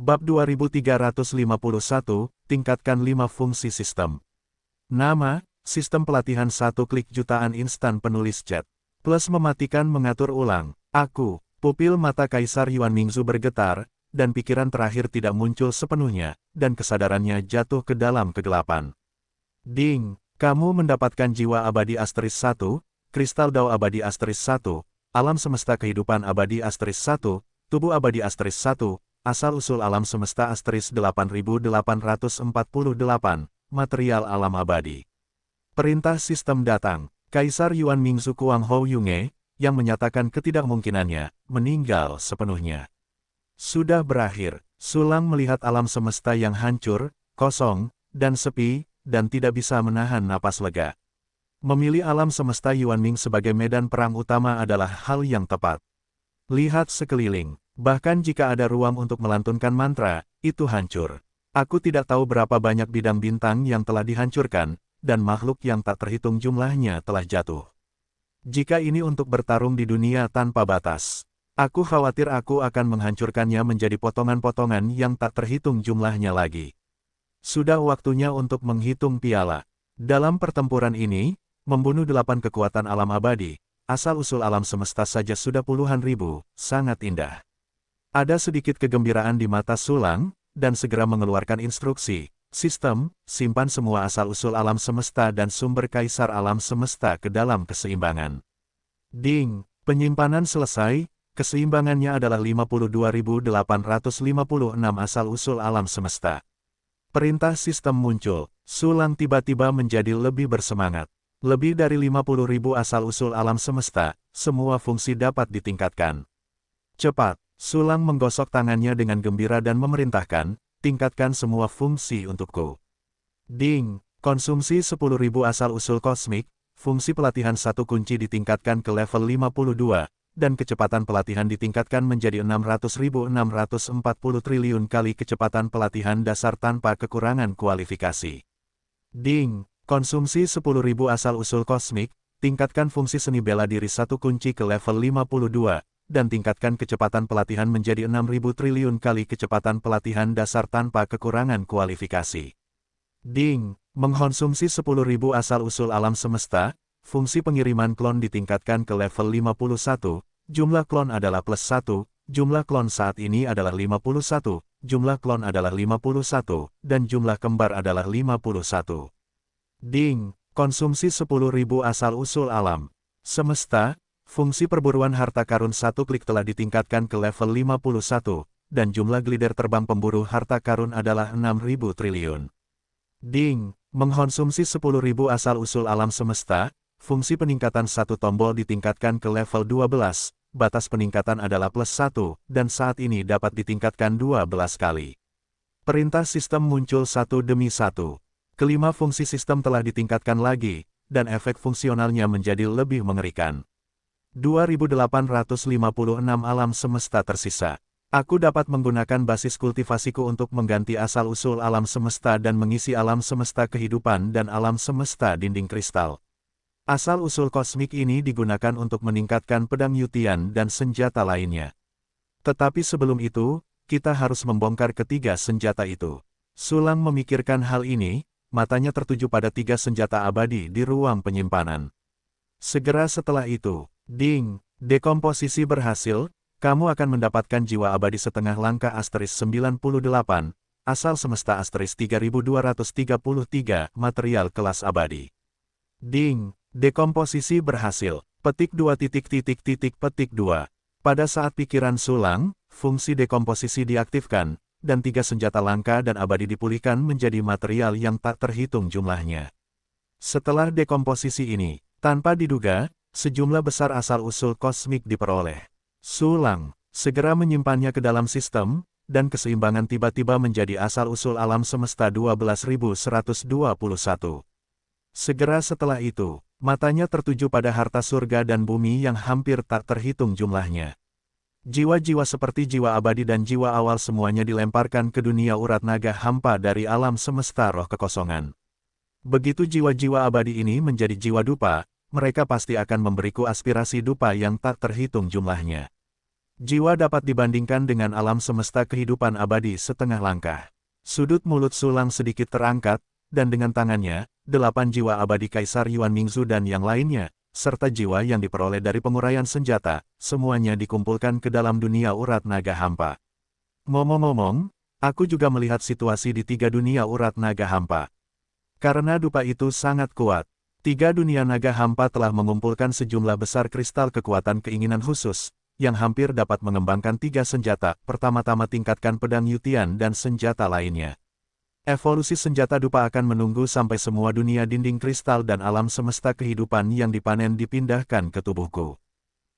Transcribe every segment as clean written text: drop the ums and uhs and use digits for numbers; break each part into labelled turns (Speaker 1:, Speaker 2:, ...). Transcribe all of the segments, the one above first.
Speaker 1: Bab 2351, tingkatkan 5 fungsi sistem. Nama, sistem pelatihan 1 klik jutaan instan penulis chat. Plus mematikan mengatur ulang. Aku, pupil mata Kaisar Yuan Mingzu bergetar, dan pikiran terakhir tidak muncul sepenuhnya, dan kesadarannya jatuh ke dalam kegelapan. Ding, kamu mendapatkan jiwa abadi asterisk 1, kristal dao abadi asterisk 1, alam semesta kehidupan abadi asterisk 1, tubuh abadi asterisk 1, asal-usul alam semesta asterisk 8848, material alam abadi. Perintah sistem datang. Kaisar Yuan Mingzu Kuang Hou Yunge, yang menyatakan ketidakmungkinannya, meninggal sepenuhnya. Sudah berakhir. Sulang melihat alam semesta yang hancur, kosong, dan sepi, dan tidak bisa menahan napas lega. Memilih alam semesta Yuan Ming sebagai medan perang utama adalah hal yang tepat. Lihat sekeliling. Bahkan jika ada ruang untuk melantunkan mantra, itu hancur. Aku tidak tahu berapa banyak bidang bintang yang telah dihancurkan, dan makhluk yang tak terhitung jumlahnya telah jatuh. Jika ini untuk bertarung di dunia tanpa batas, aku khawatir aku akan menghancurkannya menjadi potongan-potongan yang tak terhitung jumlahnya lagi. Sudah waktunya untuk menghitung piala. Dalam pertempuran ini, membunuh 8 kekuatan alam abadi, asal-usul alam semesta saja sudah puluhan ribu, sangat indah. Ada sedikit kegembiraan di mata Sulang, dan segera mengeluarkan instruksi, sistem, simpan semua asal-usul alam semesta dan sumber kaisar alam semesta ke dalam keseimbangan. Ding, penyimpanan selesai, keseimbangannya adalah 52.856 asal-usul alam semesta. Perintah sistem muncul, Sulang tiba-tiba menjadi lebih bersemangat. Lebih dari 50.000 asal-usul alam semesta, semua fungsi dapat ditingkatkan. Cepat. Sulang menggosok tangannya dengan gembira dan memerintahkan, tingkatkan semua fungsi untukku. Ding, konsumsi 10.000 asal-usul kosmik, fungsi pelatihan 1 kunci ditingkatkan ke level 52, dan kecepatan pelatihan ditingkatkan menjadi 600.640 triliun kali kecepatan pelatihan dasar tanpa kekurangan kualifikasi. Ding, konsumsi 10.000 asal-usul kosmik, tingkatkan fungsi seni bela diri 1 kunci ke level 52, dan tingkatkan kecepatan pelatihan menjadi 6.000 triliun kali kecepatan pelatihan dasar tanpa kekurangan kualifikasi. Ding, mengkonsumsi 10.000 asal-usul alam semesta, fungsi pengiriman klon ditingkatkan ke level 51, jumlah klon adalah plus 1, jumlah klon saat ini adalah 51, jumlah klon adalah 51, dan jumlah kembar adalah 51. Ding, konsumsi 10.000 asal-usul alam semesta, fungsi perburuan harta karun 1 klik telah ditingkatkan ke level 51, dan jumlah glider terbang pemburu harta karun adalah 6.000 triliun. Ding, mengkonsumsi 10.000 asal-usul alam semesta, fungsi peningkatan 1 tombol ditingkatkan ke level 12, batas peningkatan adalah plus 1, dan saat ini dapat ditingkatkan 12 kali. Perintah sistem muncul satu demi satu. Kelima fungsi sistem telah ditingkatkan lagi, dan efek fungsionalnya menjadi lebih mengerikan. 2.856 alam semesta tersisa. Aku dapat menggunakan basis kultivasiku untuk mengganti asal-usul alam semesta dan mengisi alam semesta kehidupan dan alam semesta dinding kristal. Asal-usul kosmik ini digunakan untuk meningkatkan pedang Yutian dan senjata lainnya. Tetapi sebelum itu, kita harus membongkar ketiga senjata itu. Sulang memikirkan hal ini, matanya tertuju pada 3 senjata abadi di ruang penyimpanan. Segera setelah itu, ding, dekomposisi berhasil, kamu akan mendapatkan jiwa abadi setengah langkah asterisk 98, asal semesta asterisk 3233, material kelas abadi. Ding, dekomposisi berhasil, petik 2 petik 2. Pada saat pikiran Sulang, fungsi dekomposisi diaktifkan, dan 3 senjata langka dan abadi dipulihkan menjadi material yang tak terhitung jumlahnya. Setelah dekomposisi ini, tanpa diduga, sejumlah besar asal-usul kosmik diperoleh. Sulang segera menyimpannya ke dalam sistem, dan keseimbangan tiba-tiba menjadi asal-usul alam semesta 12.121. Segera setelah itu, matanya tertuju pada harta surga dan bumi yang hampir tak terhitung jumlahnya. Jiwa-jiwa seperti jiwa abadi dan jiwa awal semuanya dilemparkan ke dunia urat naga hampa dari alam semesta roh kekosongan. Begitu jiwa-jiwa abadi ini menjadi jiwa dupa, mereka pasti akan memberiku aspirasi dupa yang tak terhitung jumlahnya. Jiwa dapat dibandingkan dengan alam semesta kehidupan abadi setengah langkah. Sudut mulut Sulang sedikit terangkat, dan dengan tangannya, 8 jiwa abadi Kaisar Yuan Mingzu dan yang lainnya, serta jiwa yang diperoleh dari penguraian senjata, semuanya dikumpulkan ke dalam dunia urat naga hampa. Ngomong-ngomong, aku juga melihat situasi di 3 dunia urat naga hampa. Karena dupa itu sangat kuat, 3 dunia naga hampa telah mengumpulkan sejumlah besar kristal kekuatan keinginan khusus, yang hampir dapat mengembangkan 3 senjata, pertama-tama tingkatkan pedang Yutian dan senjata lainnya. Evolusi senjata dupa akan menunggu sampai semua dunia dinding kristal dan alam semesta kehidupan yang dipanen dipindahkan ke tubuhku.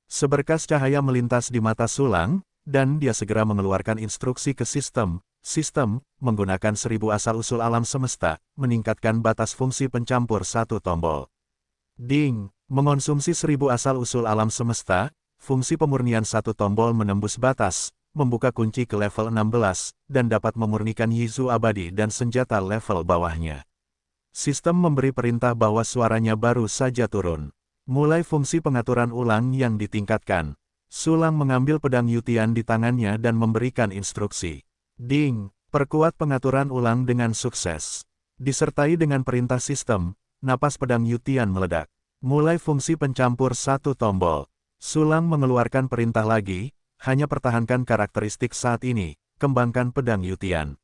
Speaker 1: Seberkas cahaya melintas di mata Sulang, dan dia segera mengeluarkan instruksi ke sistem, menggunakan 1000 asal-usul alam semesta, meningkatkan batas fungsi pencampur 1 tombol. Ding, mengonsumsi 1000 asal-usul alam semesta, fungsi pemurnian 1 tombol menembus batas, membuka kunci ke level 16, dan dapat memurnikan Yizu abadi dan senjata level bawahnya. Sistem memberi perintah bahwa suaranya baru saja turun. Mulai fungsi pengaturan ulang yang ditingkatkan. Sulang mengambil pedang Yutian di tangannya dan memberikan instruksi. Ding, perkuat pengaturan ulang dengan sukses. Disertai dengan perintah sistem, napas pedang Yutian meledak. Mulai fungsi pencampur 1 tombol. Sulang mengeluarkan perintah lagi, hanya pertahankan karakteristik saat ini, kembangkan pedang Yutian.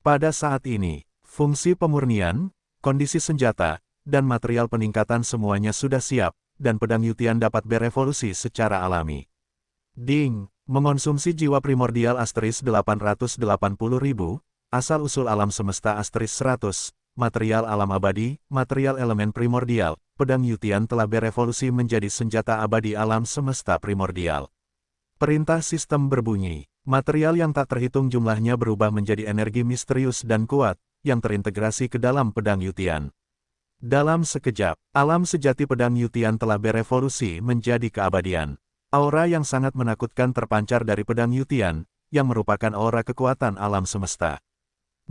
Speaker 1: Pada saat ini, fungsi pemurnian, kondisi senjata, dan material peningkatan semuanya sudah siap, dan pedang Yutian dapat berevolusi secara alami. Ding, mengonsumsi jiwa primordial asteris 880.000, asal-usul alam semesta asteris 100, material alam abadi, material elemen primordial, pedang Yutian telah berevolusi menjadi senjata abadi alam semesta primordial. Perintah sistem berbunyi, material yang tak terhitung jumlahnya berubah menjadi energi misterius dan kuat, yang terintegrasi ke dalam pedang Yutian. Dalam sekejap, alam sejati pedang Yutian telah berevolusi menjadi keabadian. Aura yang sangat menakutkan terpancar dari pedang Yutian, yang merupakan aura kekuatan alam semesta.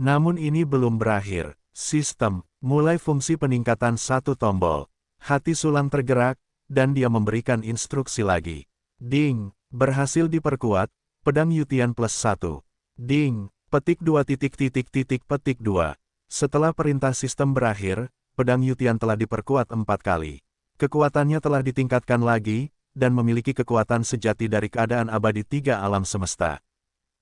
Speaker 1: Namun ini belum berakhir. Sistem, mulai fungsi peningkatan 1 tombol. Hati Sulang tergerak, dan dia memberikan instruksi lagi. Ding, berhasil diperkuat, pedang Yutian plus 1. Ding, petik 2 petik 2. Setelah perintah sistem berakhir, pedang Yutian telah diperkuat 4 kali. Kekuatannya telah ditingkatkan lagi, dan memiliki kekuatan sejati dari keadaan abadi 3 alam semesta.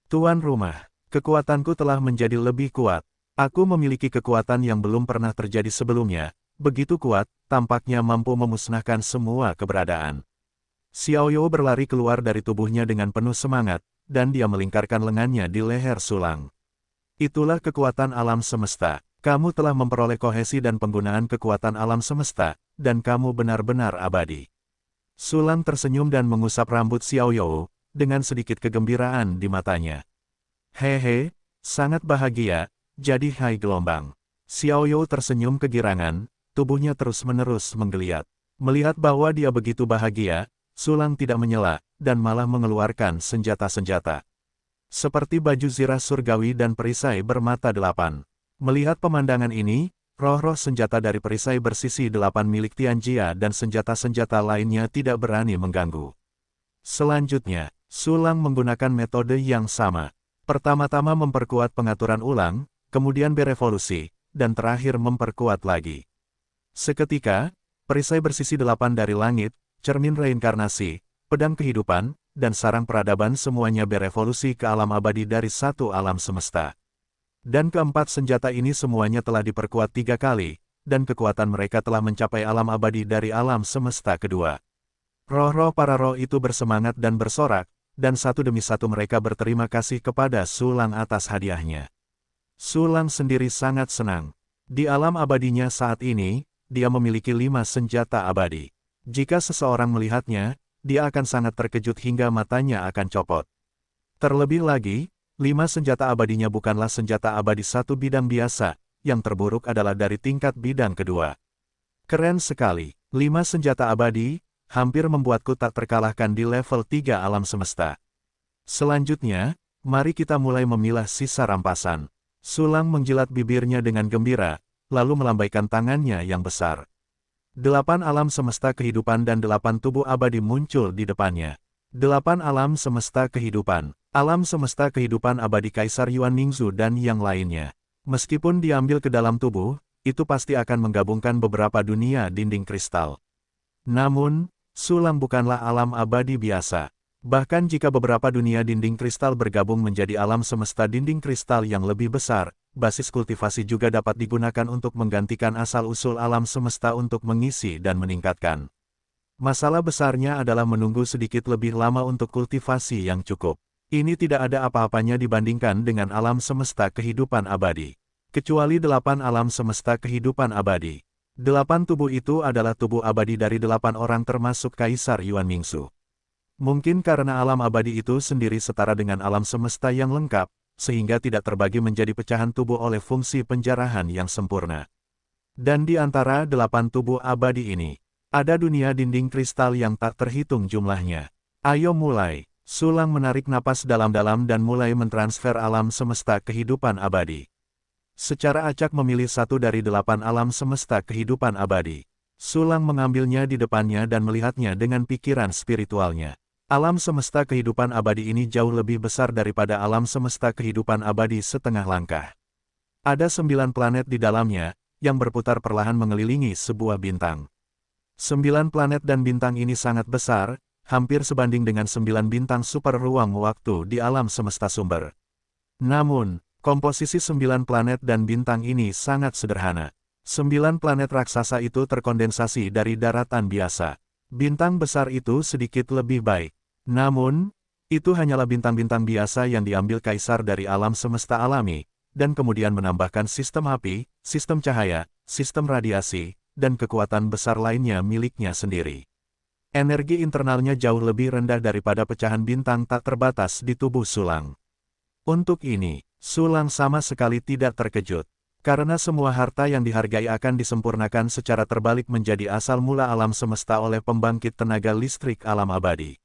Speaker 1: Tuan rumah, kekuatanku telah menjadi lebih kuat. Aku memiliki kekuatan yang belum pernah terjadi sebelumnya, begitu kuat, tampaknya mampu memusnahkan semua keberadaan. Xiaoyou berlari keluar dari tubuhnya dengan penuh semangat, dan dia melingkarkan lengannya di leher Sulang. Itulah kekuatan alam semesta. Kamu telah memperoleh kohesi dan penggunaan kekuatan alam semesta, dan kamu benar-benar abadi. Sulang tersenyum dan mengusap rambut Xiaoyou, dengan sedikit kegembiraan di matanya. Hehe, sangat bahagia, jadi hai gelombang. Xiaoyou tersenyum kegirangan, tubuhnya terus-menerus menggeliat. Melihat bahwa dia begitu bahagia, Sulang tidak menyela, dan malah mengeluarkan senjata-senjata. Seperti baju zirah surgawi dan perisai bermata 8. Melihat pemandangan ini, roh-roh senjata dari perisai bersisi 8 milik Tianjia dan senjata-senjata lainnya tidak berani mengganggu. Selanjutnya, Sulang menggunakan metode yang sama. Pertama-tama memperkuat pengaturan ulang, kemudian berevolusi, dan terakhir memperkuat lagi. Seketika, perisai bersisi 8 dari langit, cermin reinkarnasi, pedang kehidupan, dan sarang peradaban semuanya berevolusi ke alam abadi dari 1 alam semesta. Dan keempat senjata ini semuanya telah diperkuat 3 kali, dan kekuatan mereka telah mencapai alam abadi dari alam semesta kedua. Roh-roh para roh itu bersemangat dan bersorak, dan satu demi satu mereka berterima kasih kepada Sulang atas hadiahnya. Sulang sendiri sangat senang. Di alam abadinya saat ini, dia memiliki 5 senjata abadi. Jika seseorang melihatnya, dia akan sangat terkejut hingga matanya akan copot. Terlebih lagi, 5 senjata abadinya bukanlah senjata abadi satu bidang biasa, yang terburuk adalah dari tingkat bidang kedua. Keren sekali, 5 senjata abadi, hampir membuatku tak terkalahkan di level 3 alam semesta. Selanjutnya, mari kita mulai memilah sisa rampasan. Sulang menjilat bibirnya dengan gembira, lalu melambaikan tangannya yang besar. 8 alam semesta kehidupan dan 8 tubuh abadi muncul di depannya. 8 alam semesta kehidupan. Alam semesta kehidupan abadi Kaisar Yuan Mingzu dan yang lainnya. Meskipun diambil ke dalam tubuh, itu pasti akan menggabungkan beberapa dunia dinding kristal. Namun, sulang bukanlah alam abadi biasa. Bahkan jika beberapa dunia dinding kristal bergabung menjadi alam semesta dinding kristal yang lebih besar, basis kultivasi juga dapat digunakan untuk menggantikan asal-usul alam semesta untuk mengisi dan meningkatkan. Masalah besarnya adalah menunggu sedikit lebih lama untuk kultivasi yang cukup. Ini tidak ada apa-apanya dibandingkan dengan alam semesta kehidupan abadi. Kecuali 8 alam semesta kehidupan abadi. 8 tubuh itu adalah tubuh abadi dari 8 orang termasuk Kaisar Yuan Mingzu. Mungkin karena alam abadi itu sendiri setara dengan alam semesta yang lengkap, sehingga tidak terbagi menjadi pecahan tubuh oleh fungsi penjarahan yang sempurna. Dan di antara 8 tubuh abadi ini, ada dunia dinding kristal yang tak terhitung jumlahnya. Ayo mulai. Sulang menarik napas dalam-dalam dan mulai mentransfer alam semesta kehidupan abadi. Secara acak memilih satu dari 8 alam semesta kehidupan abadi. Sulang mengambilnya di depannya dan melihatnya dengan pikiran spiritualnya. Alam semesta kehidupan abadi ini jauh lebih besar daripada alam semesta kehidupan abadi setengah langkah. Ada 9 planet di dalamnya, yang berputar perlahan mengelilingi sebuah bintang. 9 planet dan bintang ini sangat besar, hampir sebanding dengan 9 bintang super ruang waktu di alam semesta sumber. Namun, komposisi 9 planet dan bintang ini sangat sederhana. 9 planet raksasa itu terkondensasi dari daratan biasa. Bintang besar itu sedikit lebih baik. Namun, itu hanyalah bintang-bintang biasa yang diambil Kaisar dari alam semesta alami, dan kemudian menambahkan sistem api, sistem cahaya, sistem radiasi, dan kekuatan besar lainnya miliknya sendiri. Energi internalnya jauh lebih rendah daripada pecahan bintang tak terbatas di tubuh Sulang. Untuk ini, Sulang sama sekali tidak terkejut. Karena semua harta yang dihargai akan disempurnakan secara terbalik menjadi asal mula alam semesta oleh pembangkit tenaga listrik alam abadi.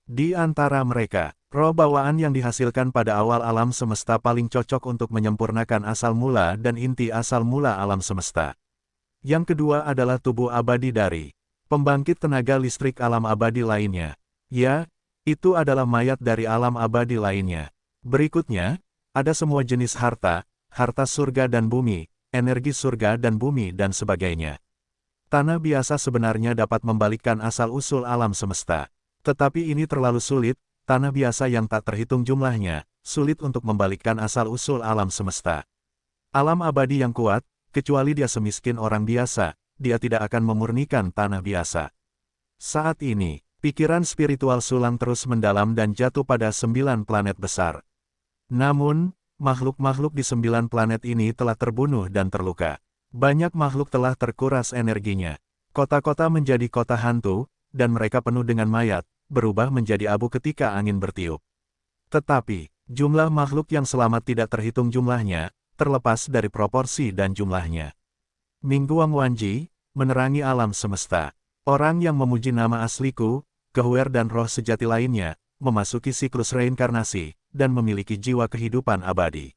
Speaker 1: Di antara mereka, roh bawaan yang dihasilkan pada awal alam semesta paling cocok untuk menyempurnakan asal mula dan inti asal mula alam semesta. Yang kedua adalah tubuh abadi dari pembangkit tenaga listrik alam abadi lainnya. Ya, itu adalah mayat dari alam abadi lainnya. Berikutnya, ada semua jenis harta, harta surga dan bumi, energi surga dan bumi dan sebagainya. Tanah biasa sebenarnya dapat membalikkan asal-usul alam semesta. Tetapi ini terlalu sulit, tanah biasa yang tak terhitung jumlahnya, sulit untuk membalikkan asal-usul alam semesta. Alam abadi yang kuat, kecuali dia semiskin orang biasa, dia tidak akan memurnikan tanah biasa. Saat ini, pikiran spiritual Sulang terus mendalam dan jatuh pada 9 planet besar. Namun, makhluk-makhluk di 9 planet ini telah terbunuh dan terluka. Banyak makhluk telah terkuras energinya. Kota-kota menjadi kota hantu, dan mereka penuh dengan mayat, berubah menjadi abu ketika angin bertiup. Tetapi, jumlah makhluk yang selamat tidak terhitung jumlahnya, terlepas dari proporsi dan jumlahnya. Mingguang Wanji, menerangi alam semesta. Orang yang memuji nama asliku, Gehuer dan roh sejati lainnya, memasuki siklus reinkarnasi, dan memiliki jiwa kehidupan abadi.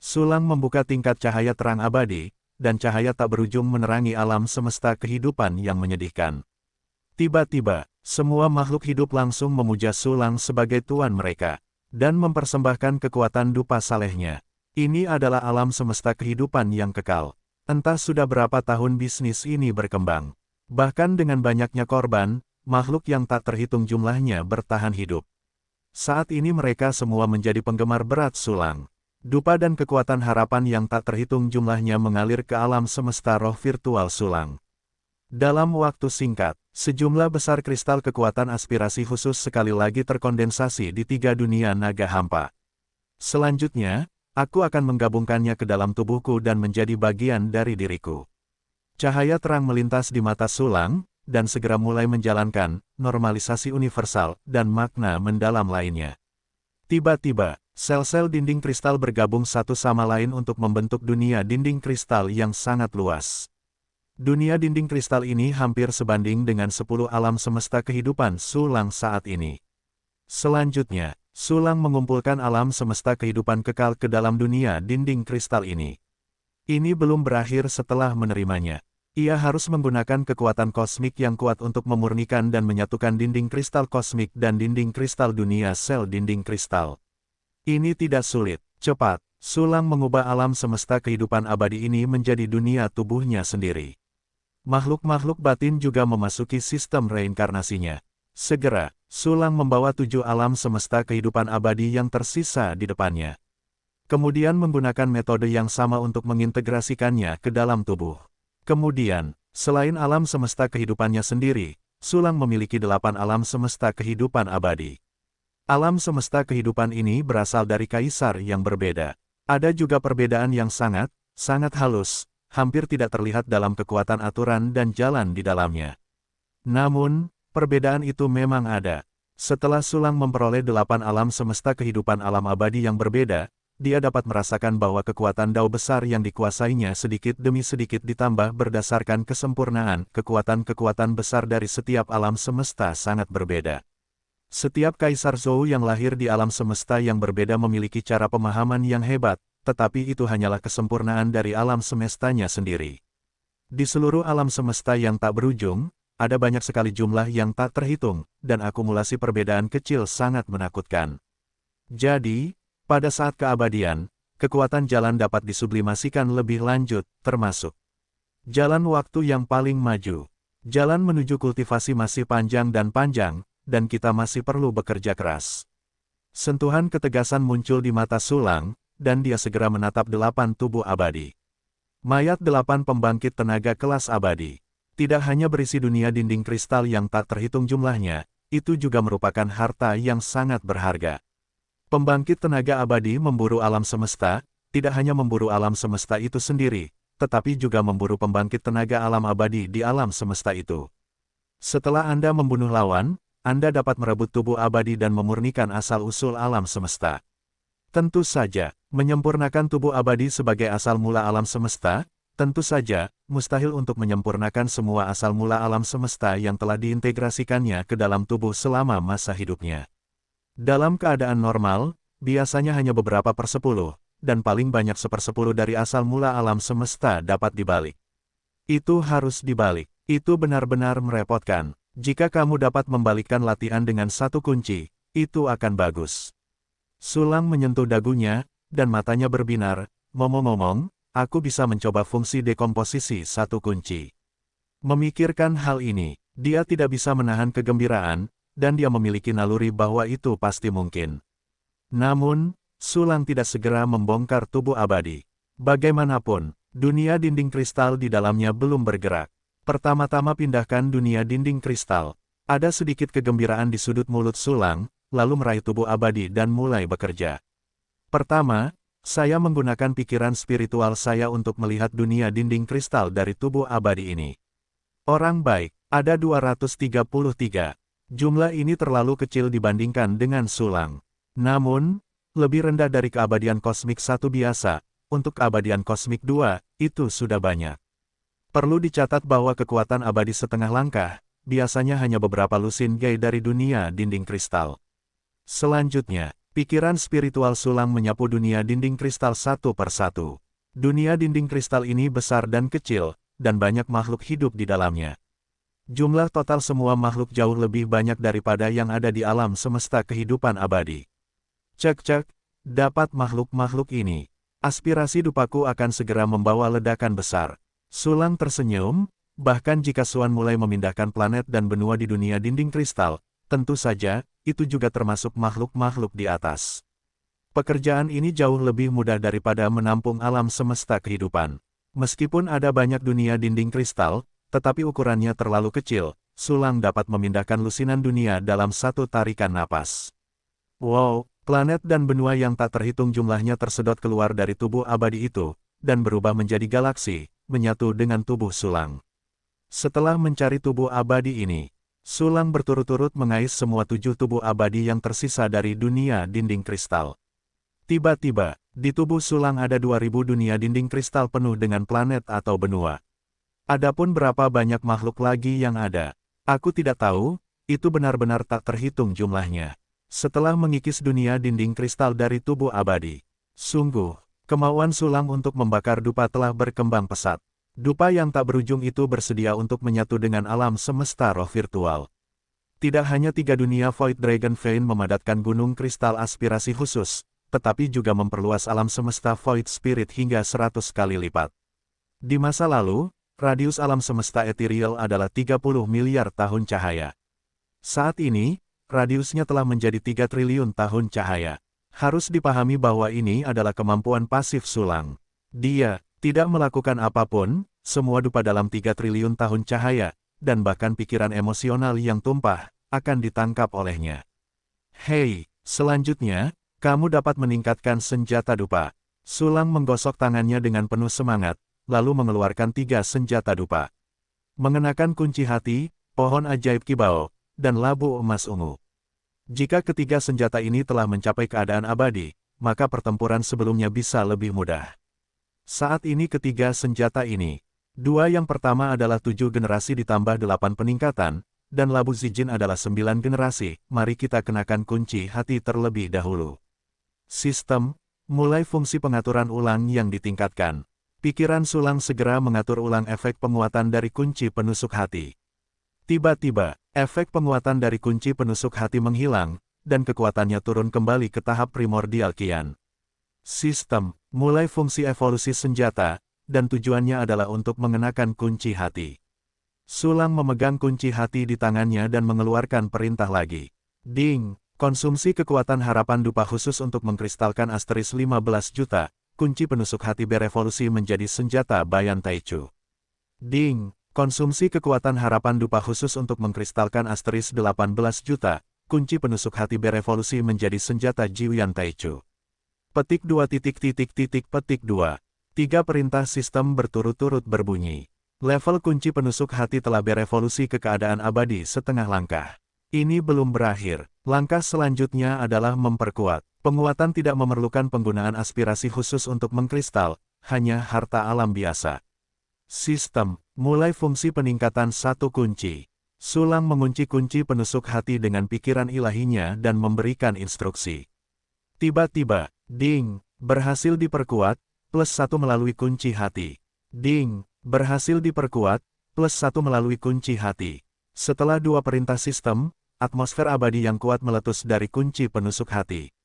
Speaker 1: Sulang membuka tingkat cahaya terang abadi, dan cahaya tak berujung menerangi alam semesta kehidupan yang menyedihkan. Tiba-tiba, semua makhluk hidup langsung memuja Sulang sebagai tuan mereka, dan mempersembahkan kekuatan dupa salehnya. Ini adalah alam semesta kehidupan yang kekal. Entah sudah berapa tahun bisnis ini berkembang. Bahkan dengan banyaknya korban, makhluk yang tak terhitung jumlahnya bertahan hidup. Saat ini mereka semua menjadi penggemar berat Sulang. Dupa dan kekuatan harapan yang tak terhitung jumlahnya mengalir ke alam semesta roh virtual Sulang. Dalam waktu singkat, sejumlah besar kristal kekuatan aspirasi khusus sekali lagi terkondensasi di 3 dunia naga hampa. Selanjutnya, aku akan menggabungkannya ke dalam tubuhku dan menjadi bagian dari diriku. Cahaya terang melintas di mata Sulang, dan segera mulai menjalankan normalisasi universal dan makna mendalam lainnya. Tiba-tiba, sel-sel dinding kristal bergabung satu sama lain untuk membentuk dunia dinding kristal yang sangat luas. Dunia dinding kristal ini hampir sebanding dengan 10 alam semesta kehidupan Sulang saat ini. Selanjutnya, Sulang mengumpulkan alam semesta kehidupan kekal ke dalam dunia dinding kristal ini. Ini belum berakhir setelah menerimanya. Ia harus menggunakan kekuatan kosmik yang kuat untuk memurnikan dan menyatukan dinding kristal kosmik dan dinding kristal dunia sel dinding kristal. Ini tidak sulit. Cepat, Sulang mengubah alam semesta kehidupan abadi ini menjadi dunia tubuhnya sendiri. Makhluk-makhluk batin juga memasuki sistem reinkarnasinya. Segera, Sulang membawa 7 alam semesta kehidupan abadi yang tersisa di depannya. Kemudian menggunakan metode yang sama untuk mengintegrasikannya ke dalam tubuh. Kemudian, selain alam semesta kehidupannya sendiri, Sulang memiliki 8 alam semesta kehidupan abadi. Alam semesta kehidupan ini berasal dari kaisar yang berbeda. Ada juga perbedaan yang sangat halus, hampir tidak terlihat dalam kekuatan aturan dan jalan di dalamnya. Namun, perbedaan itu memang ada. Setelah Sulang memperoleh 8 alam semesta kehidupan alam abadi yang berbeda, dia dapat merasakan bahwa kekuatan dao besar yang dikuasainya sedikit demi sedikit ditambah berdasarkan kesempurnaan. Kekuatan-kekuatan besar dari setiap alam semesta sangat berbeda. Setiap kaisar Zhou yang lahir di alam semesta yang berbeda memiliki cara pemahaman yang hebat, tetapi itu hanyalah kesempurnaan dari alam semestanya sendiri. Di seluruh alam semesta yang tak berujung, ada banyak sekali jumlah yang tak terhitung, dan akumulasi perbedaan kecil sangat menakutkan. Jadi, pada saat keabadian, kekuatan jalan dapat disublimasikan lebih lanjut, termasuk jalan waktu yang paling maju. Jalan menuju kultivasi masih panjang, dan kita masih perlu bekerja keras. Sentuhan ketegasan muncul di mata Sulang, dan dia segera menatap 8 tubuh abadi. Mayat 8 pembangkit tenaga kelas abadi. Tidak hanya berisi dunia dinding kristal yang tak terhitung jumlahnya, itu juga merupakan harta yang sangat berharga. Pembangkit tenaga abadi memburu alam semesta, tidak hanya memburu alam semesta itu sendiri, tetapi juga memburu pembangkit tenaga alam abadi di alam semesta itu. Setelah Anda membunuh lawan, Anda dapat merebut tubuh abadi dan memurnikan asal-usul alam semesta. Tentu saja, menyempurnakan tubuh abadi sebagai asal mula alam semesta, tentu saja, mustahil untuk menyempurnakan semua asal mula alam semesta yang telah diintegrasikannya ke dalam tubuh selama masa hidupnya. Dalam keadaan normal, biasanya hanya beberapa per-10, dan paling banyak 1/10 dari asal mula alam semesta dapat dibalik. Itu harus dibalik. Itu benar-benar merepotkan. Jika kamu dapat membalikkan latihan dengan 1 kunci, itu akan bagus. Sulang menyentuh dagunya, dan matanya berbinar. Ngomong-ngomong, aku bisa mencoba fungsi dekomposisi 1 kunci. Memikirkan hal ini, dia tidak bisa menahan kegembiraan, dan dia memiliki naluri bahwa itu pasti mungkin. Namun, Sulang tidak segera membongkar tubuh abadi. Bagaimanapun, dunia dinding kristal di dalamnya belum bergerak. Pertama-tama pindahkan dunia dinding kristal. Ada sedikit kegembiraan di sudut mulut Sulang, lalu meraih tubuh abadi dan mulai bekerja. Pertama, saya menggunakan pikiran spiritual saya untuk melihat dunia dinding kristal dari tubuh abadi ini. Orang baik, ada 233. Jumlah ini terlalu kecil dibandingkan dengan Sulang. Namun, lebih rendah dari keabadian kosmik 1 biasa, untuk keabadian kosmik 2, itu sudah banyak. Perlu dicatat bahwa kekuatan abadi setengah langkah, biasanya hanya beberapa lusin gai dari dunia dinding kristal. Selanjutnya, pikiran spiritual Sulang menyapu dunia dinding kristal 1 per 1. Dunia dinding kristal ini besar dan kecil, dan banyak makhluk hidup di dalamnya. Jumlah total semua makhluk jauh lebih banyak daripada yang ada di alam semesta kehidupan abadi. Cek-cek, dapat makhluk-makhluk ini. Aspirasi dupaku akan segera membawa ledakan besar. Sulang tersenyum, bahkan jika Suan mulai memindahkan planet dan benua di dunia dinding kristal, tentu saja, itu juga termasuk makhluk-makhluk di atas. Pekerjaan ini jauh lebih mudah daripada menampung alam semesta kehidupan. Meskipun ada banyak dunia dinding kristal, tetapi ukurannya terlalu kecil, Sulang dapat memindahkan lusinan dunia dalam 1 tarikan napas. Wow, planet dan benua yang tak terhitung jumlahnya tersedot keluar dari tubuh abadi itu, dan berubah menjadi galaksi, menyatu dengan tubuh Sulang. Setelah mencari tubuh abadi ini, Sulang berturut-turut mengais semua 7 tubuh abadi yang tersisa dari dunia dinding kristal. Tiba-tiba, di tubuh Sulang ada 2000 dunia dinding kristal penuh dengan planet atau benua. Adapun berapa banyak makhluk lagi yang ada, aku tidak tahu, itu benar-benar tak terhitung jumlahnya. Setelah mengikis dunia dinding kristal dari tubuh abadi, sungguh, kemauan Sulang untuk membakar dupa telah berkembang pesat. Dupa yang tak berujung itu bersedia untuk menyatu dengan alam semesta roh virtual. Tidak hanya 3 dunia Void Dragon Vein memadatkan gunung kristal aspirasi khusus, tetapi juga memperluas alam semesta Void Spirit hingga 100 kali lipat. Di masa lalu, radius alam semesta ethereal adalah 30 miliar tahun cahaya. Saat ini, radiusnya telah menjadi 3 triliun tahun cahaya. Harus dipahami bahwa ini adalah kemampuan pasif Sulang. Dia tidak melakukan apapun, semua dupa dalam 3 triliun tahun cahaya, dan bahkan pikiran emosional yang tumpah, akan ditangkap olehnya. Hei, selanjutnya, kamu dapat meningkatkan senjata dupa. Sulang menggosok tangannya dengan penuh semangat, lalu mengeluarkan 3 senjata dupa. Mengenakan kunci hati, pohon ajaib kibao, dan labu emas ungu. Jika ketiga senjata ini telah mencapai keadaan abadi, maka pertempuran sebelumnya bisa lebih mudah. Saat ini ketiga senjata ini. 2 yang pertama adalah 7 generasi ditambah 8 peningkatan, dan labu zijin adalah 9 generasi. Mari kita kenakan kunci hati terlebih dahulu. Sistem, mulai fungsi pengaturan ulang yang ditingkatkan. Pikiran Sulang segera mengatur ulang efek penguatan dari kunci penusuk hati. Tiba-tiba, efek penguatan dari kunci penusuk hati menghilang, dan kekuatannya turun kembali ke tahap primordial kian. Sistem, mulai fungsi evolusi senjata, dan tujuannya adalah untuk mengenakan kunci hati. Sulang memegang kunci hati di tangannya dan mengeluarkan perintah lagi. Ding, konsumsi kekuatan harapan dupa khusus untuk mengkristalkan asteris 15 juta, kunci penusuk hati berevolusi menjadi senjata Bayan Taichu. Ding, konsumsi kekuatan harapan dupa khusus untuk mengkristalkan asteris 18 juta, kunci penusuk hati berevolusi menjadi senjata Jiuyan Taichu. Petik 2 petik 2. 3 perintah sistem berturut-turut berbunyi. Level kunci penusuk hati telah berevolusi ke keadaan abadi setengah langkah. Ini belum berakhir. Langkah selanjutnya adalah memperkuat. Penguatan tidak memerlukan penggunaan aspirasi khusus untuk mengkristal, hanya harta alam biasa. Sistem, mulai fungsi peningkatan 1 kunci. Sulang mengunci kunci penusuk hati dengan pikiran ilahinya dan memberikan instruksi. Tiba-tiba, ding, berhasil diperkuat, plus 1 melalui kunci hati. Ding, berhasil diperkuat, plus 1 melalui kunci hati. Setelah 2 perintah sistem, atmosfer abadi yang kuat meletus dari kunci penusuk hati.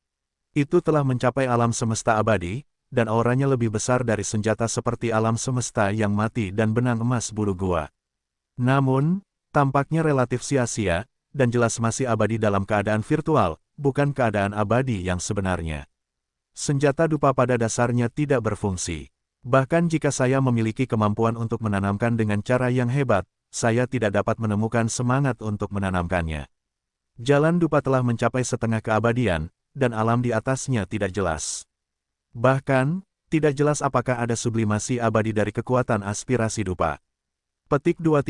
Speaker 1: Itu telah mencapai alam semesta abadi, dan auranya lebih besar dari senjata seperti alam semesta yang mati dan benang emas bulu gua. Namun, tampaknya relatif sia-sia, dan jelas masih abadi dalam keadaan virtual, bukan keadaan abadi yang sebenarnya. Senjata dupa pada dasarnya tidak berfungsi. Bahkan jika saya memiliki kemampuan untuk menanamkan dengan cara yang hebat, saya tidak dapat menemukan semangat untuk menanamkannya. Jalan dupa telah mencapai setengah keabadian, dan alam di atasnya tidak jelas. Bahkan, tidak jelas apakah ada sublimasi abadi dari kekuatan aspirasi dupa. Petik 2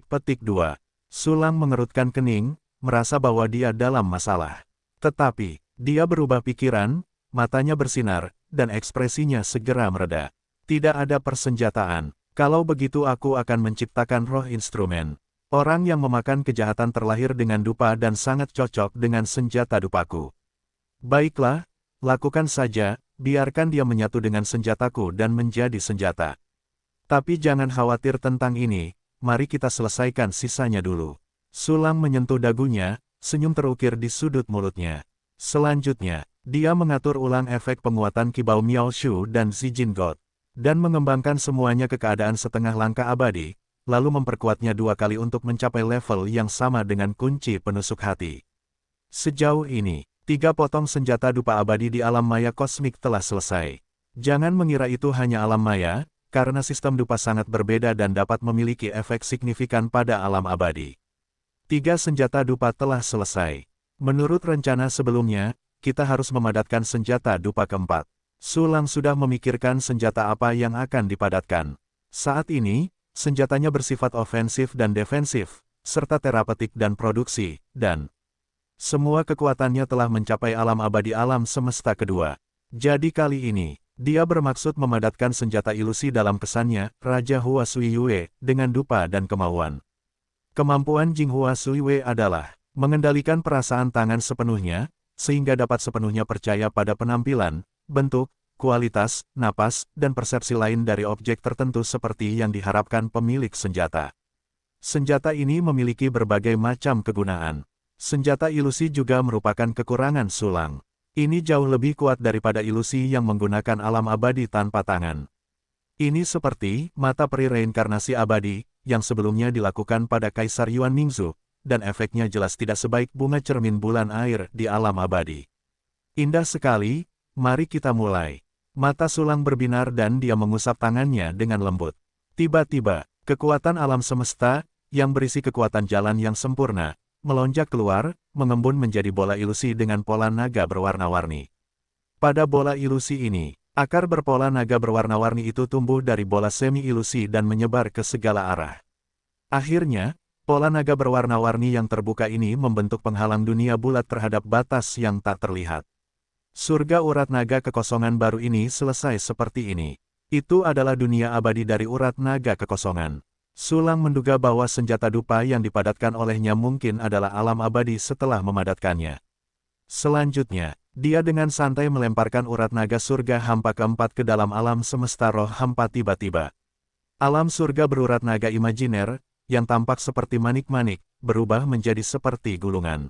Speaker 1: petik 2. Sulang mengerutkan kening, merasa bahwa dia dalam masalah. Tetapi, dia berubah pikiran, matanya bersinar, dan ekspresinya segera mereda. Tidak ada persenjataan. Kalau begitu aku akan menciptakan roh instrumen. Orang yang memakan kejahatan terlahir dengan dupa dan sangat cocok dengan senjata dupaku. Baiklah, lakukan saja, biarkan dia menyatu dengan senjataku dan menjadi senjata. Tapi jangan khawatir tentang ini, mari kita selesaikan sisanya dulu. Sulang menyentuh dagunya, senyum terukir di sudut mulutnya. Selanjutnya, dia mengatur ulang efek penguatan Kibao Miao Shu dan Zijin God, dan mengembangkan semuanya ke keadaan setengah langkah abadi, lalu memperkuatnya 2 kali untuk mencapai level yang sama dengan kunci penusuk hati. Sejauh ini, 3 potong senjata dupa abadi di alam maya kosmik telah selesai. Jangan mengira itu hanya alam maya, karena sistem dupa sangat berbeda dan dapat memiliki efek signifikan pada alam abadi. 3 senjata dupa telah selesai. Menurut rencana sebelumnya, kita harus memadatkan senjata dupa keempat. Sulang sudah memikirkan senjata apa yang akan dipadatkan. Saat ini, senjatanya bersifat ofensif dan defensif, serta terapeutik dan produksi, dan semua kekuatannya telah mencapai alam abadi alam semesta kedua. Jadi kali ini, dia bermaksud memadatkan senjata ilusi dalam kesannya, Raja Hua Sui Yue, dengan dupa dan kemauan. Kemampuan Jing Hua Sui Yue adalah mengendalikan perasaan tangan sepenuhnya, sehingga dapat sepenuhnya percaya pada penampilan, bentuk, kualitas, napas, dan persepsi lain dari objek tertentu seperti yang diharapkan pemilik senjata. Senjata ini memiliki berbagai macam kegunaan. Senjata ilusi juga merupakan kekurangan Sulang. Ini jauh lebih kuat daripada ilusi yang menggunakan alam abadi tanpa tangan. Ini seperti mata peri reinkarnasi abadi, yang sebelumnya dilakukan pada Kaisar Yuan Mingzu, dan efeknya jelas tidak sebaik bunga cermin bulan air di alam abadi. Indah sekali, mari kita mulai. Mata Sulang berbinar dan dia mengusap tangannya dengan lembut. Tiba-tiba, kekuatan alam semesta, yang berisi kekuatan jalan yang sempurna, melonjak keluar, mengembun menjadi bola ilusi dengan pola naga berwarna-warni. Pada bola ilusi ini, akar berpola naga berwarna-warni itu tumbuh dari bola semi-ilusi dan menyebar ke segala arah. Akhirnya, pola naga berwarna-warni yang terbuka ini membentuk penghalang dunia bulat terhadap batas yang tak terlihat. Surga urat naga kekosongan baru ini selesai seperti ini. Itu adalah dunia abadi dari urat naga kekosongan. Sulang menduga bahwa senjata dupa yang dipadatkan olehnya mungkin adalah alam abadi setelah memadatkannya. Selanjutnya, dia dengan santai melemparkan urat naga surga hampa keempat ke dalam alam semesta roh hampa tiba-tiba. Alam surga berurat naga imajiner, yang tampak seperti manik-manik, berubah menjadi seperti gulungan.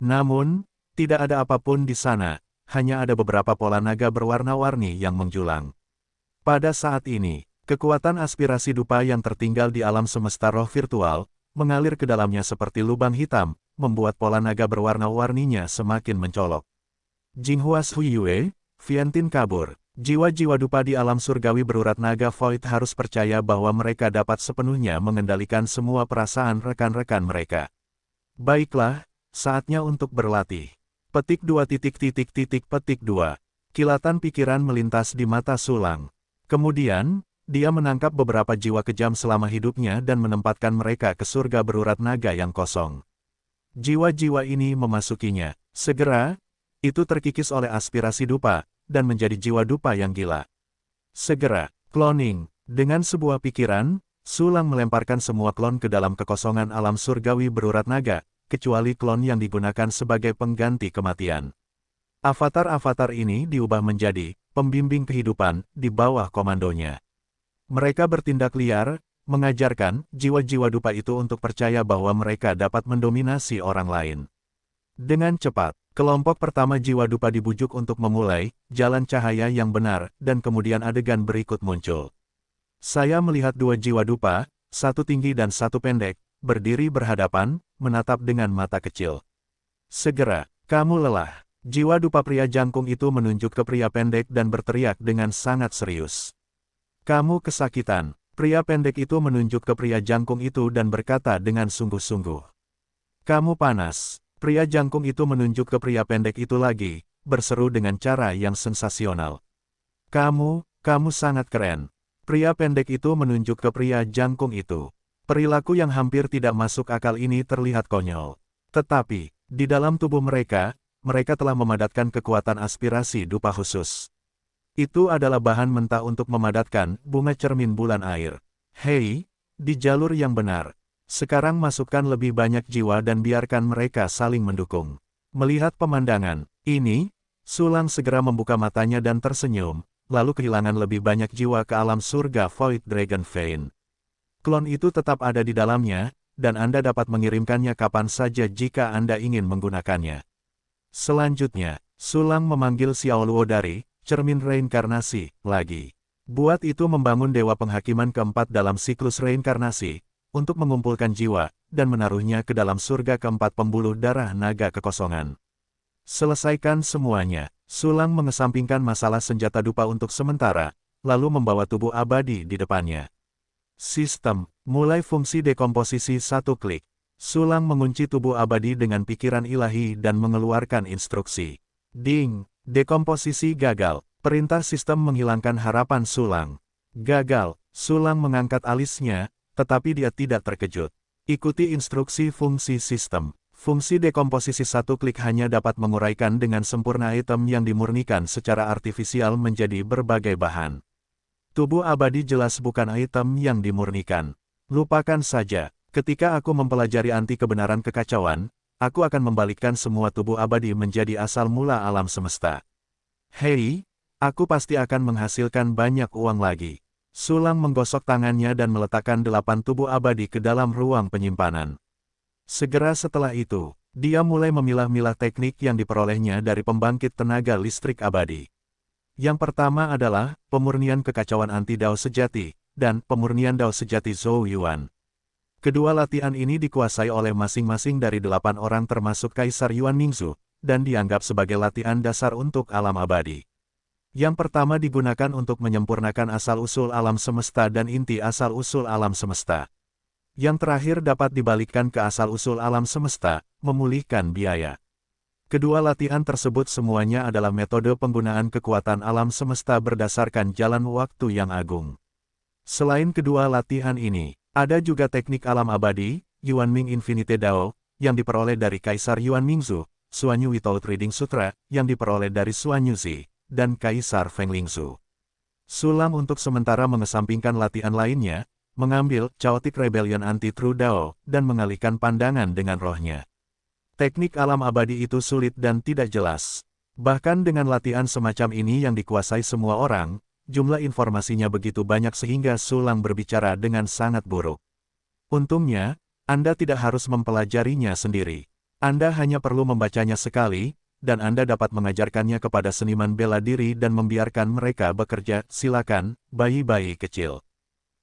Speaker 1: Namun, tidak ada apapun di sana. Hanya ada beberapa pola naga berwarna-warni yang menjulang. Pada saat ini, kekuatan aspirasi dupa yang tertinggal di alam semesta roh virtual, mengalir ke dalamnya seperti lubang hitam, membuat pola naga berwarna-warninya semakin mencolok. Jinghuas Huyue, Viantin kabur. Jiwa-jiwa dupa di alam surgawi berurat naga Void harus percaya bahwa mereka dapat sepenuhnya mengendalikan semua perasaan rekan-rekan mereka. Baiklah, saatnya untuk berlatih. Petik 2. Petik 2. Kilatan pikiran melintas di mata Sulang. Kemudian, dia menangkap beberapa jiwa kejam selama hidupnya dan menempatkan mereka ke surga berurat naga yang kosong. Jiwa-jiwa ini memasukinya. Segera, itu terkikis oleh aspirasi dupa, dan menjadi jiwa dupa yang gila. Segera, cloning. Dengan sebuah pikiran, Sulang melemparkan semua klon ke dalam kekosongan alam surgawi berurat naga, kecuali klon yang digunakan sebagai pengganti kematian. Avatar-avatar ini diubah menjadi pembimbing kehidupan di bawah komandonya. Mereka bertindak liar, mengajarkan jiwa-jiwa dupa itu untuk percaya bahwa mereka dapat mendominasi orang lain. Dengan cepat, kelompok pertama jiwa dupa dibujuk untuk memulai jalan cahaya yang benar, dan kemudian adegan berikut muncul. Saya melihat dua jiwa dupa, satu tinggi dan satu pendek, berdiri berhadapan, menatap dengan mata kecil. Segera, kamu lelah. Jiwa dupa pria jangkung itu menunjuk ke pria pendek dan berteriak dengan sangat serius. Kamu kesakitan. Pria pendek itu menunjuk ke pria jangkung itu dan berkata dengan sungguh-sungguh. Kamu panas. Pria jangkung itu menunjuk ke pria pendek itu lagi, berseru dengan cara yang sensasional. Kamu sangat keren. Pria pendek itu menunjuk ke pria jangkung itu. Perilaku yang hampir tidak masuk akal ini terlihat konyol. Tetapi, di dalam tubuh mereka telah memadatkan kekuatan aspirasi dupa khusus. Itu adalah bahan mentah untuk memadatkan bunga cermin bulan air. Hei, di jalur yang benar. Sekarang masukkan lebih banyak jiwa dan biarkan mereka saling mendukung. Melihat pemandangan ini, Sulang segera membuka matanya dan tersenyum, lalu kehilangan lebih banyak jiwa ke alam surga Void Dragon Vein. Klon itu tetap ada di dalamnya, dan Anda dapat mengirimkannya kapan saja jika Anda ingin menggunakannya. Selanjutnya, Sulang memanggil Xiao Luo dari cermin reinkarnasi lagi. Buat itu membangun dewa penghakiman keempat dalam siklus reinkarnasi, untuk mengumpulkan jiwa, dan menaruhnya ke dalam surga keempat pembuluh darah naga kekosongan. Selesaikan semuanya, Sulang mengesampingkan masalah senjata dupa untuk sementara, lalu membawa tubuh abadi di depannya. Sistem, mulai fungsi dekomposisi 1 klik. Sulang mengunci tubuh abadi dengan pikiran ilahi dan mengeluarkan instruksi. Ding, dekomposisi gagal. Perintah sistem menghilangkan harapan Sulang. Gagal, Sulang mengangkat alisnya, tetapi dia tidak terkejut. Ikuti instruksi fungsi sistem. Fungsi dekomposisi 1 klik hanya dapat menguraikan dengan sempurna item yang dimurnikan secara artifisial menjadi berbagai bahan. Tubuh abadi jelas bukan item yang dimurnikan. Lupakan saja, ketika aku mempelajari anti kebenaran kekacauan, aku akan membalikkan semua tubuh abadi menjadi asal mula alam semesta. Hei, Aku pasti akan menghasilkan banyak uang lagi. Sulang menggosok tangannya dan meletakkan 8 tubuh abadi ke dalam ruang penyimpanan. Segera setelah itu, dia mulai memilah-milah teknik yang diperolehnya dari pembangkit tenaga listrik abadi. Yang pertama adalah pemurnian kekacauan anti-Dao sejati, dan pemurnian Dao sejati Zhou Yuan. Kedua latihan ini dikuasai oleh masing-masing dari 8 orang termasuk Kaisar Yuan Mingzu, dan dianggap sebagai latihan dasar untuk alam abadi. Yang pertama digunakan untuk menyempurnakan asal-usul alam semesta dan inti asal-usul alam semesta. Yang terakhir dapat dibalikkan ke asal-usul alam semesta, memulihkan biaya. Kedua latihan tersebut semuanya adalah metode penggunaan kekuatan alam semesta berdasarkan jalan waktu yang agung. Selain kedua latihan ini, ada juga teknik alam abadi, Yuanming Infinite Dao, yang diperoleh dari Kaisar Yuan Mingzu, Suanyu Without Reading Sutra, yang diperoleh dari Suanyu Zi, dan Kaisar Feng Lingzu. Sulang untuk sementara mengesampingkan latihan lainnya, mengambil Chaotic Rebellion Anti-True Dao, dan mengalihkan pandangan dengan rohnya. Teknik alam abadi itu sulit dan tidak jelas. Bahkan dengan latihan semacam ini yang dikuasai semua orang, jumlah informasinya begitu banyak sehingga Sulang berbicara dengan sangat buruk. Untungnya, Anda tidak harus mempelajarinya sendiri. Anda hanya perlu membacanya sekali, dan Anda dapat mengajarkannya kepada seniman bela diri dan membiarkan mereka bekerja. Silakan, bayi-bayi kecil.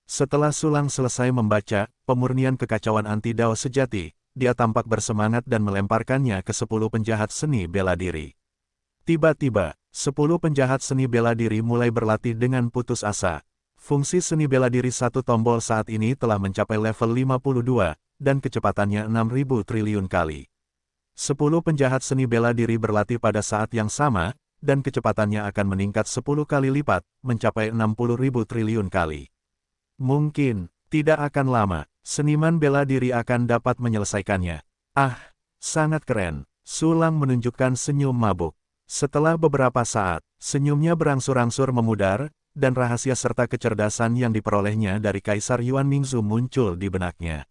Speaker 1: Setelah Sulang selesai membaca pemurnian kekacauan anti-Dao sejati, dia tampak bersemangat dan melemparkannya ke 10 penjahat seni bela diri. Tiba-tiba, 10 penjahat seni bela diri mulai berlatih dengan putus asa. Fungsi seni bela diri satu tombol saat ini telah mencapai level 52, dan kecepatannya 6.000 triliun kali. 10 penjahat seni bela diri berlatih pada saat yang sama, dan kecepatannya akan meningkat 10 kali lipat, mencapai 60.000 triliun kali. Mungkin, tidak akan lama, seniman bela diri akan dapat menyelesaikannya. Ah, sangat keren. Sulang menunjukkan senyum mabuk. Setelah beberapa saat, senyumnya berangsur-angsur memudar, dan rahasia serta kecerdasan yang diperolehnya dari Kaisar Yuan Mingzu muncul di benaknya.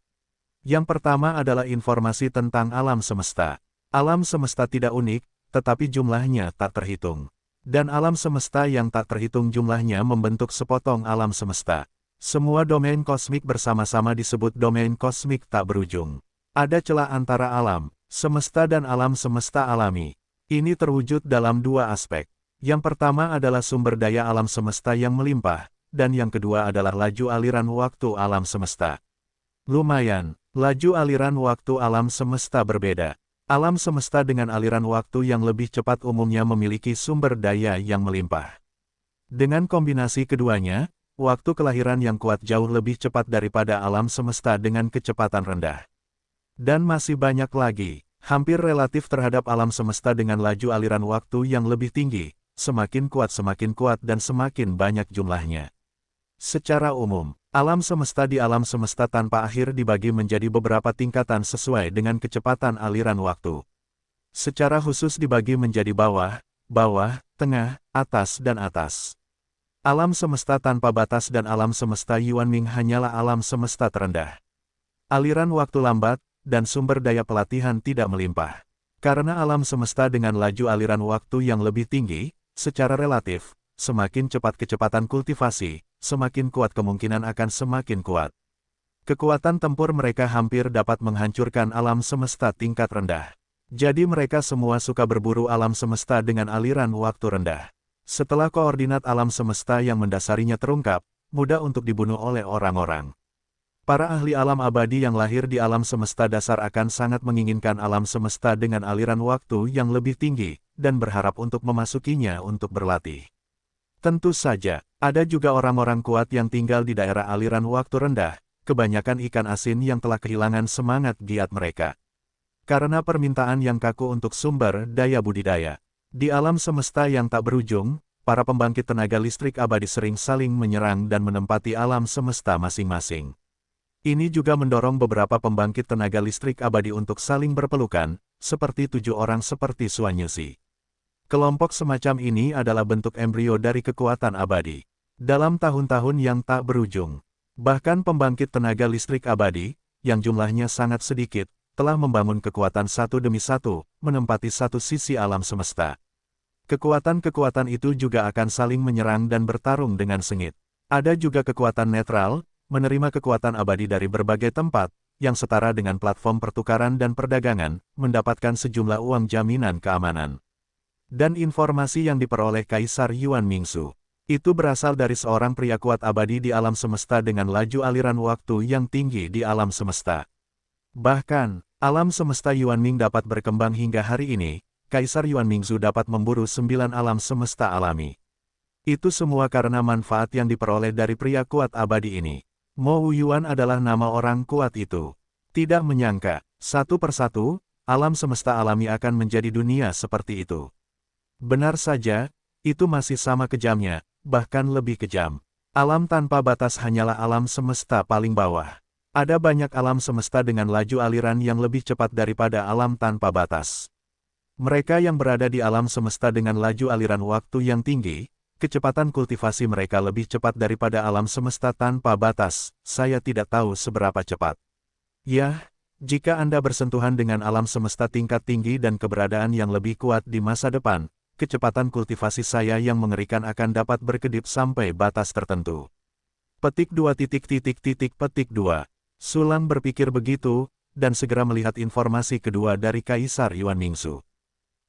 Speaker 1: Yang pertama adalah informasi tentang alam semesta. Alam semesta tidak unik, tetapi jumlahnya tak terhitung. Dan alam semesta yang tak terhitung jumlahnya membentuk sepotong alam semesta. Semua domain kosmik bersama-sama disebut domain kosmik tak berujung. Ada celah antara alam semesta dan alam semesta alami. Ini terwujud dalam dua aspek. Yang pertama adalah sumber daya alam semesta yang melimpah, dan yang kedua adalah laju aliran waktu alam semesta. Lumayan, laju aliran waktu alam semesta berbeda. Alam semesta dengan aliran waktu yang lebih cepat umumnya memiliki sumber daya yang melimpah. Dengan kombinasi keduanya, waktu kelahiran yang kuat jauh lebih cepat daripada alam semesta dengan kecepatan rendah. Dan masih banyak lagi, hampir relatif terhadap alam semesta dengan laju aliran waktu yang lebih tinggi, semakin kuat dan semakin banyak jumlahnya. Secara umum, alam semesta di alam semesta tanpa akhir dibagi menjadi beberapa tingkatan sesuai dengan kecepatan aliran waktu. Secara khusus dibagi menjadi bawah, tengah, atas dan atas. Alam semesta tanpa batas dan alam semesta Yuanming hanyalah alam semesta terendah. Aliran waktu lambat, dan sumber daya pelatihan tidak melimpah. Karena alam semesta dengan laju aliran waktu yang lebih tinggi, secara relatif, semakin cepat kecepatan kultivasi, semakin kuat kemungkinan akan semakin kuat. Kekuatan tempur mereka hampir dapat menghancurkan alam semesta tingkat rendah. Jadi mereka semua suka berburu alam semesta dengan aliran waktu rendah. Setelah koordinat alam semesta yang mendasarinya terungkap, mudah untuk dibunuh oleh orang-orang. Para ahli alam abadi yang lahir di alam semesta dasar akan sangat menginginkan alam semesta dengan aliran waktu yang lebih tinggi, dan berharap untuk memasukinya untuk berlatih. Tentu saja, ada juga orang-orang kuat yang tinggal di daerah aliran waktu rendah, kebanyakan ikan asin yang telah kehilangan semangat giat mereka. Karena permintaan yang kaku untuk sumber daya budidaya. Di alam semesta yang tak berujung, para pembangkit tenaga listrik abadi sering saling menyerang dan menempati alam semesta masing-masing. Ini juga mendorong beberapa pembangkit tenaga listrik abadi untuk saling berpelukan, seperti 7 orang seperti Suanyusi. Kelompok semacam ini adalah bentuk embrio dari kekuatan abadi. Dalam tahun-tahun yang tak berujung, bahkan pembangkit tenaga listrik abadi, yang jumlahnya sangat sedikit, telah membangun kekuatan satu demi satu, menempati satu sisi alam semesta. Kekuatan-kekuatan itu juga akan saling menyerang dan bertarung dengan sengit. Ada juga kekuatan netral, menerima kekuatan abadi dari berbagai tempat, yang setara dengan platform pertukaran dan perdagangan, mendapatkan sejumlah uang jaminan keamanan. Dan informasi yang diperoleh Kaisar Yuan Mingsu, itu berasal dari seorang pria kuat abadi di alam semesta dengan laju aliran waktu yang tinggi di alam semesta. Bahkan, alam semesta Yuanming dapat berkembang hingga hari ini, Kaisar Yuan Mingzu dapat memburu 9 alam semesta alami. Itu semua karena manfaat yang diperoleh dari pria kuat abadi ini. Mo Wuyuan adalah nama orang kuat itu. Tidak menyangka, satu persatu, alam semesta alami akan menjadi dunia seperti itu. Benar saja, itu masih sama kejamnya, bahkan lebih kejam. Alam tanpa batas hanyalah alam semesta paling bawah. Ada banyak alam semesta dengan laju aliran yang lebih cepat daripada alam tanpa batas. Mereka yang berada di alam semesta dengan laju aliran waktu yang tinggi, kecepatan kultivasi mereka lebih cepat daripada alam semesta tanpa batas, saya tidak tahu seberapa cepat. Ya, jika Anda bersentuhan dengan alam semesta tingkat tinggi dan keberadaan yang lebih kuat di masa depan, kecepatan kultivasi saya yang mengerikan akan dapat berkedip sampai batas tertentu. Petik 2 petik 2. Sulang berpikir begitu, dan segera melihat informasi kedua dari Kaisar Yuan Mingsu.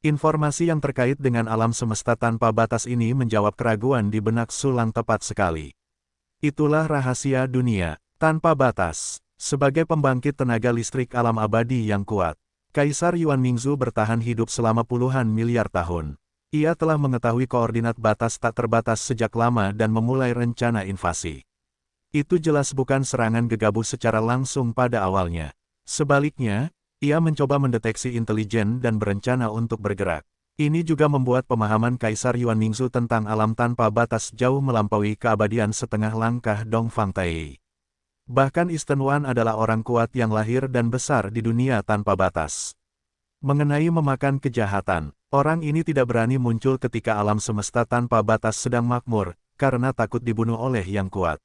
Speaker 1: Informasi yang terkait dengan alam semesta tanpa batas ini menjawab keraguan di benak Sulang tepat sekali. Itulah rahasia dunia tanpa batas. Sebagai pembangkit tenaga listrik alam abadi yang kuat, Kaisar Yuan Mingzu bertahan hidup selama puluhan miliar tahun. Ia telah mengetahui koordinat batas tak terbatas sejak lama dan memulai rencana invasi. Itu jelas bukan serangan gegabah secara langsung pada awalnya. Sebaliknya, ia mencoba mendeteksi intelijen dan berencana untuk bergerak. Ini juga membuat pemahaman Kaisar Yuan Mingzu tentang alam tanpa batas jauh melampaui keabadian setengah langkah Dongfang Tai. Bahkan Eastern Wan adalah orang kuat yang lahir dan besar di dunia tanpa batas. Mengenai memakan kejahatan, orang ini tidak berani muncul ketika alam semesta tanpa batas sedang makmur, karena takut dibunuh oleh yang kuat.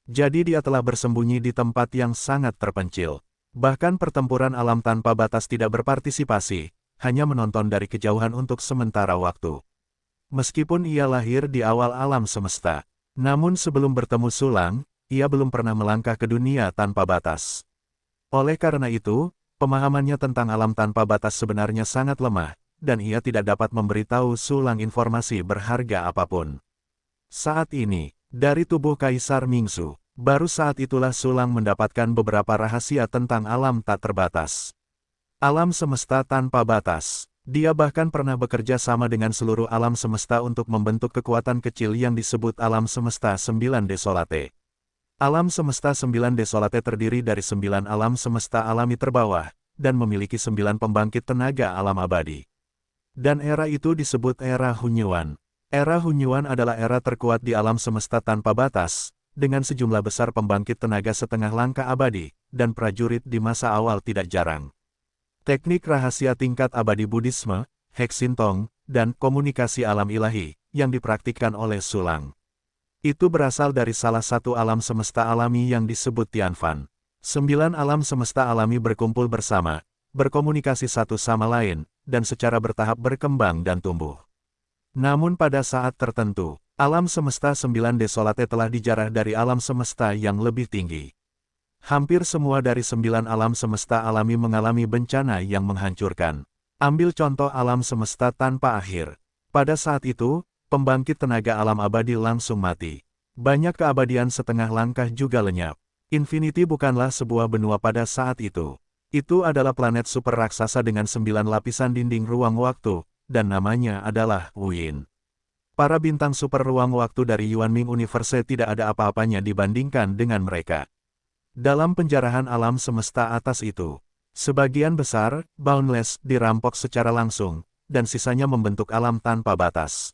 Speaker 1: Jadi dia telah bersembunyi di tempat yang sangat terpencil. Bahkan pertempuran alam tanpa batas tidak berpartisipasi, hanya menonton dari kejauhan untuk sementara waktu. Meskipun ia lahir di awal alam semesta, namun sebelum bertemu Sulang, ia belum pernah melangkah ke dunia tanpa batas. Oleh karena itu, pemahamannya tentang alam tanpa batas sebenarnya sangat lemah, dan ia tidak dapat memberitahu Sulang informasi berharga apapun. Saat ini, dari tubuh Kaisar Mingzu, baru saat itulah Sulang mendapatkan beberapa rahasia tentang alam tak terbatas. Alam semesta tanpa batas. Dia bahkan pernah bekerja sama dengan seluruh alam semesta untuk membentuk kekuatan kecil yang disebut alam semesta 9 Desolate. Alam semesta 9 Desolate terdiri dari 9 alam semesta alami terbawah, dan memiliki 9 pembangkit tenaga alam abadi. Dan era itu disebut era Hunyuan. Era Hunyuan adalah era terkuat di alam semesta tanpa batas, dengan sejumlah besar pembangkit tenaga setengah langkah abadi, dan prajurit di masa awal tidak jarang. Teknik rahasia tingkat abadi Buddhisme, Hexintong, dan komunikasi alam ilahi, yang dipraktikkan oleh Sulang. Itu berasal dari salah satu alam semesta alami yang disebut Tianfan. 9 alam semesta alami berkumpul bersama, berkomunikasi satu sama lain, dan secara bertahap berkembang dan tumbuh. Namun pada saat tertentu, alam semesta 9 Desolate telah dijarah dari alam semesta yang lebih tinggi. Hampir semua dari 9 alam semesta alami mengalami bencana yang menghancurkan. Ambil contoh alam semesta tanpa akhir. Pada saat itu, pembangkit tenaga alam abadi langsung mati. Banyak keabadian setengah langkah juga lenyap. Infinity bukanlah sebuah benua pada saat itu. Itu adalah planet super raksasa dengan 9 lapisan dinding ruang waktu, dan namanya adalah Wuyin. Para bintang super ruang waktu dari Yuanming Universe tidak ada apa-apanya dibandingkan dengan mereka. Dalam penjarahan alam semesta atas itu, sebagian besar, Boundless, dirampok secara langsung, dan sisanya membentuk alam tanpa batas.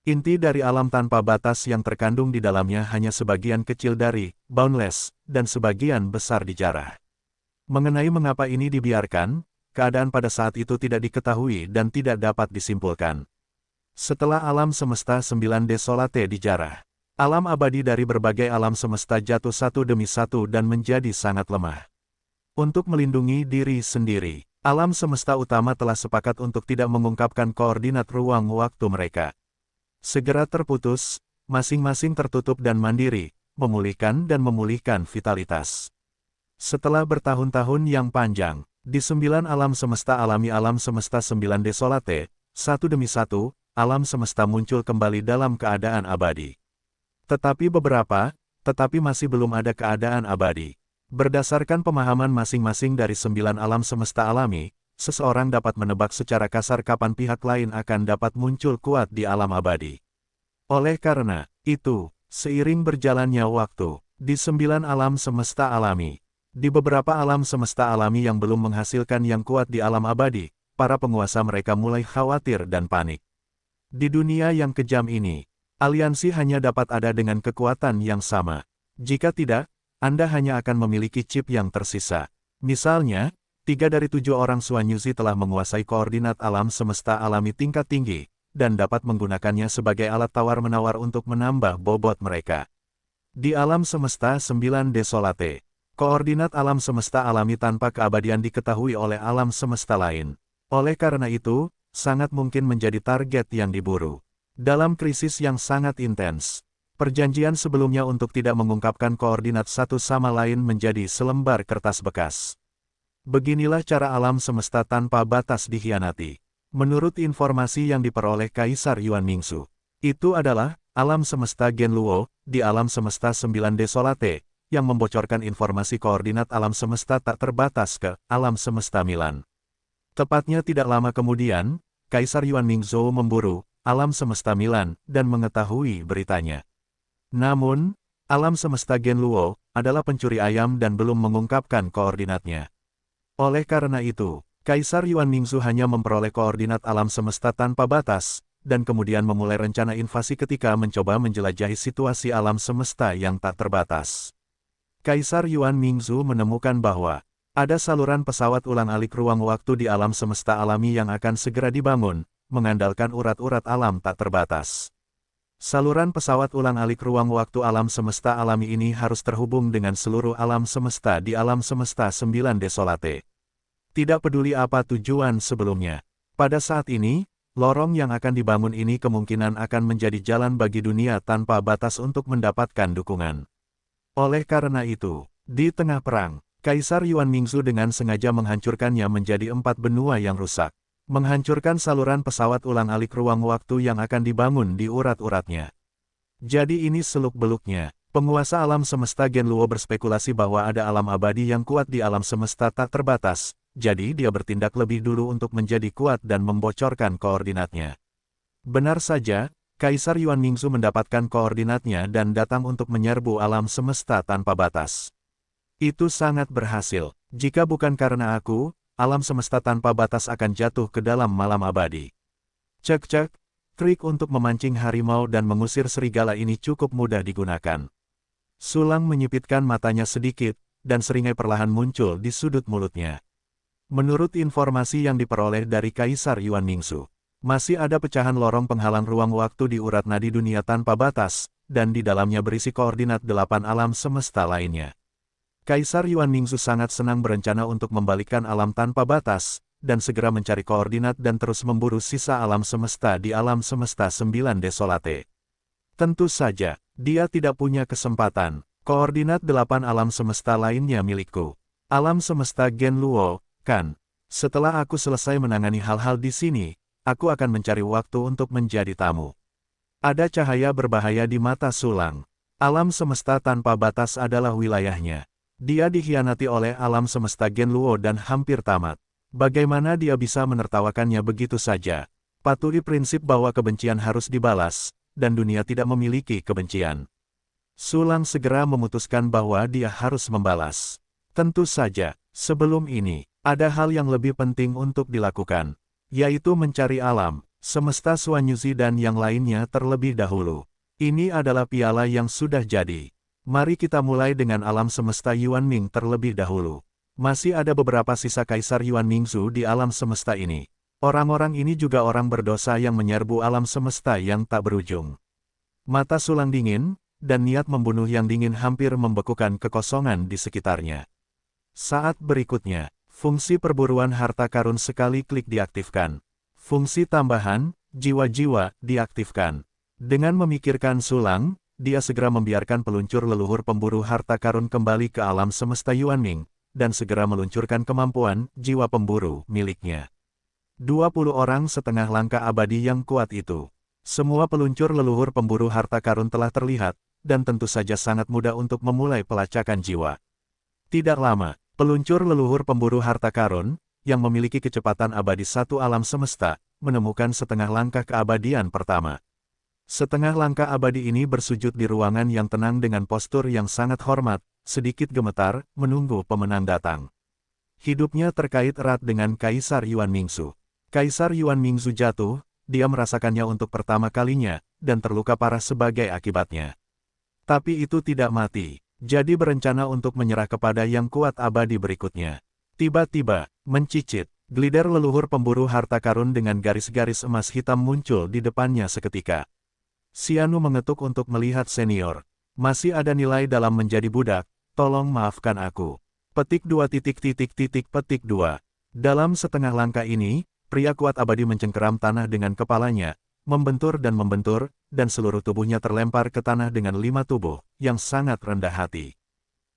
Speaker 1: Inti dari alam tanpa batas yang terkandung di dalamnya hanya sebagian kecil dari Boundless, dan sebagian besar dijarah. Mengenai mengapa ini dibiarkan, keadaan pada saat itu tidak diketahui dan tidak dapat disimpulkan. Setelah alam semesta 9 Desolate dijarah, alam abadi dari berbagai alam semesta jatuh satu demi satu dan menjadi sangat lemah. Untuk melindungi diri sendiri, Alam semesta utama telah sepakat untuk tidak mengungkapkan koordinat ruang waktu mereka. Segera terputus, masing-masing tertutup dan mandiri, memulihkan vitalitas. Setelah bertahun-tahun yang panjang, di 9 alam semesta alami alam semesta 9 desolate, satu demi satu, alam semesta muncul kembali dalam keadaan abadi. Tetapi masih belum ada keadaan abadi. Berdasarkan pemahaman masing-masing dari 9 alam semesta alami, seseorang dapat menebak secara kasar kapan pihak lain akan dapat muncul kuat di alam abadi. Oleh karena itu, seiring berjalannya waktu, di 9 alam semesta alami, di beberapa alam semesta alami yang belum menghasilkan yang kuat di alam abadi, para penguasa mereka mulai khawatir dan panik. Di dunia yang kejam ini, aliansi hanya dapat ada dengan kekuatan yang sama. Jika tidak, Anda hanya akan memiliki chip yang tersisa. Misalnya, 3 dari 7 orang Suanyuzi telah menguasai koordinat alam semesta alami tingkat tinggi, dan dapat menggunakannya sebagai alat tawar-menawar untuk menambah bobot mereka. Di alam semesta 9 desolate, koordinat alam semesta alami tanpa keabadian diketahui oleh alam semesta lain. Oleh karena itu, sangat mungkin menjadi target yang diburu. Dalam krisis yang sangat intens, perjanjian sebelumnya untuk tidak mengungkapkan koordinat satu sama lain menjadi selembar kertas bekas. Beginilah cara alam semesta tanpa batas dikhianati. Menurut informasi yang diperoleh Kaisar Yuan Mingsu, itu adalah alam semesta Genluo di alam semesta 9 desolate, yang membocorkan informasi koordinat alam semesta tak terbatas ke alam semesta Milan. Tepatnya tidak lama kemudian, Kaisar Yuan Mingzhou memburu alam semesta Milan dan mengetahui beritanya. Namun, alam semesta Genluo adalah pencuri ayam dan belum mengungkapkan koordinatnya. Oleh karena itu, Kaisar Yuan Mingzhou hanya memperoleh koordinat alam semesta tanpa batas, dan kemudian memulai rencana invasi ketika mencoba menjelajahi situasi alam semesta yang tak terbatas. Kaisar Yuan Mingzhou menemukan bahwa ada saluran pesawat ulang-alik ruang waktu di alam semesta alami yang akan segera dibangun, mengandalkan urat-urat alam tak terbatas. Saluran pesawat ulang-alik ruang waktu alam semesta alami ini harus terhubung dengan seluruh alam semesta di alam semesta 9 desolate. Tidak peduli apa tujuan sebelumnya. Pada saat ini, lorong yang akan dibangun ini kemungkinan akan menjadi jalan bagi dunia tanpa batas untuk mendapatkan dukungan. Oleh karena itu, di tengah perang, Kaisar Yuan Mingzhou dengan sengaja menghancurkannya menjadi 4 benua yang rusak. Menghancurkan saluran pesawat ulang-alik ruang waktu yang akan dibangun di urat-uratnya. Jadi ini seluk-beluknya. Penguasa alam semesta Genluo berspekulasi bahwa ada alam abadi yang kuat di alam semesta tak terbatas, jadi dia bertindak lebih dulu untuk menjadi kuat dan membocorkan koordinatnya. Benar saja, Kaisar Yuan Mingzhou mendapatkan koordinatnya dan datang untuk menyerbu alam semesta tanpa batas. Itu sangat berhasil. Jika bukan karena aku, alam semesta tanpa batas akan jatuh ke dalam malam abadi. Cek-cek, trik untuk memancing harimau dan mengusir serigala ini cukup mudah digunakan. Sulang menyipitkan matanya sedikit, dan seringai perlahan muncul di sudut mulutnya. Menurut informasi yang diperoleh dari Kaisar Yuan Mingzhou, masih ada pecahan lorong penghalang ruang waktu di urat nadi dunia tanpa batas, dan di dalamnya berisi koordinat 8 alam semesta lainnya. Kaisar Yuan Mingzhou sangat senang berencana untuk membalikkan alam tanpa batas, dan segera mencari koordinat dan terus memburu sisa alam semesta di alam semesta 9 desolate. Tentu saja, dia tidak punya kesempatan. Koordinat 8 alam semesta lainnya milikku. Alam semesta Genluo, kan? Setelah aku selesai menangani hal-hal di sini, aku akan mencari waktu untuk menjadi tamu. Ada cahaya berbahaya di mata Sulang. Alam semesta tanpa batas adalah wilayahnya. Dia dikhianati oleh alam semesta Genluo dan hampir tamat. Bagaimana dia bisa menertawakannya begitu saja? Patuhi prinsip bahwa kebencian harus dibalas, dan dunia tidak memiliki kebencian. Sulang segera memutuskan bahwa dia harus membalas. Tentu saja, sebelum ini, ada hal yang lebih penting untuk dilakukan, yaitu mencari alam semesta Suanyuzi dan yang lainnya terlebih dahulu. Ini adalah piala yang sudah jadi. Mari kita mulai dengan alam semesta Yuan Ming terlebih dahulu. Masih ada beberapa sisa Kaisar Yuan Mingzhou di alam semesta ini. Orang-orang ini juga orang berdosa yang menyerbu alam semesta yang tak berujung. Mata Sulang dingin, dan niat membunuh yang dingin hampir membekukan kekosongan di sekitarnya. Saat berikutnya, Fungsi perburuan harta karun sekali klik diaktifkan. Fungsi tambahan, jiwa-jiwa, diaktifkan. Dengan memikirkan Sulang, dia segera membiarkan peluncur leluhur pemburu harta karun kembali ke alam semesta Yuanming, dan segera meluncurkan kemampuan jiwa pemburu miliknya. 20 orang setengah langkah abadi yang kuat itu. Semua peluncur leluhur pemburu harta karun telah terlihat, dan tentu saja sangat mudah untuk memulai pelacakan jiwa. Tidak lama, peluncur leluhur pemburu harta karun, yang memiliki kecepatan abadi satu alam semesta, menemukan setengah langkah keabadian pertama. Setengah langkah abadi ini bersujud di ruangan yang tenang dengan postur yang sangat hormat, sedikit gemetar, menunggu pemenang datang. Hidupnya terkait erat dengan Kaisar Yuan Mingzu. Kaisar Yuan Mingzu jatuh, dia merasakannya untuk pertama kalinya, dan terluka parah sebagai akibatnya. Tapi itu tidak mati. Jadi berencana untuk menyerah kepada yang kuat abadi berikutnya. Tiba-tiba, mencicit, glider leluhur pemburu harta karun dengan garis-garis emas hitam muncul di depannya seketika. Xianu mengetuk untuk melihat senior. Masih ada nilai dalam menjadi budak, tolong maafkan aku. Petik 2 petik 2. Dalam setengah langkah ini, pria kuat abadi mencengkeram tanah dengan kepalanya, membentur, dan seluruh tubuhnya terlempar ke tanah dengan 5 tubuh, yang sangat rendah hati.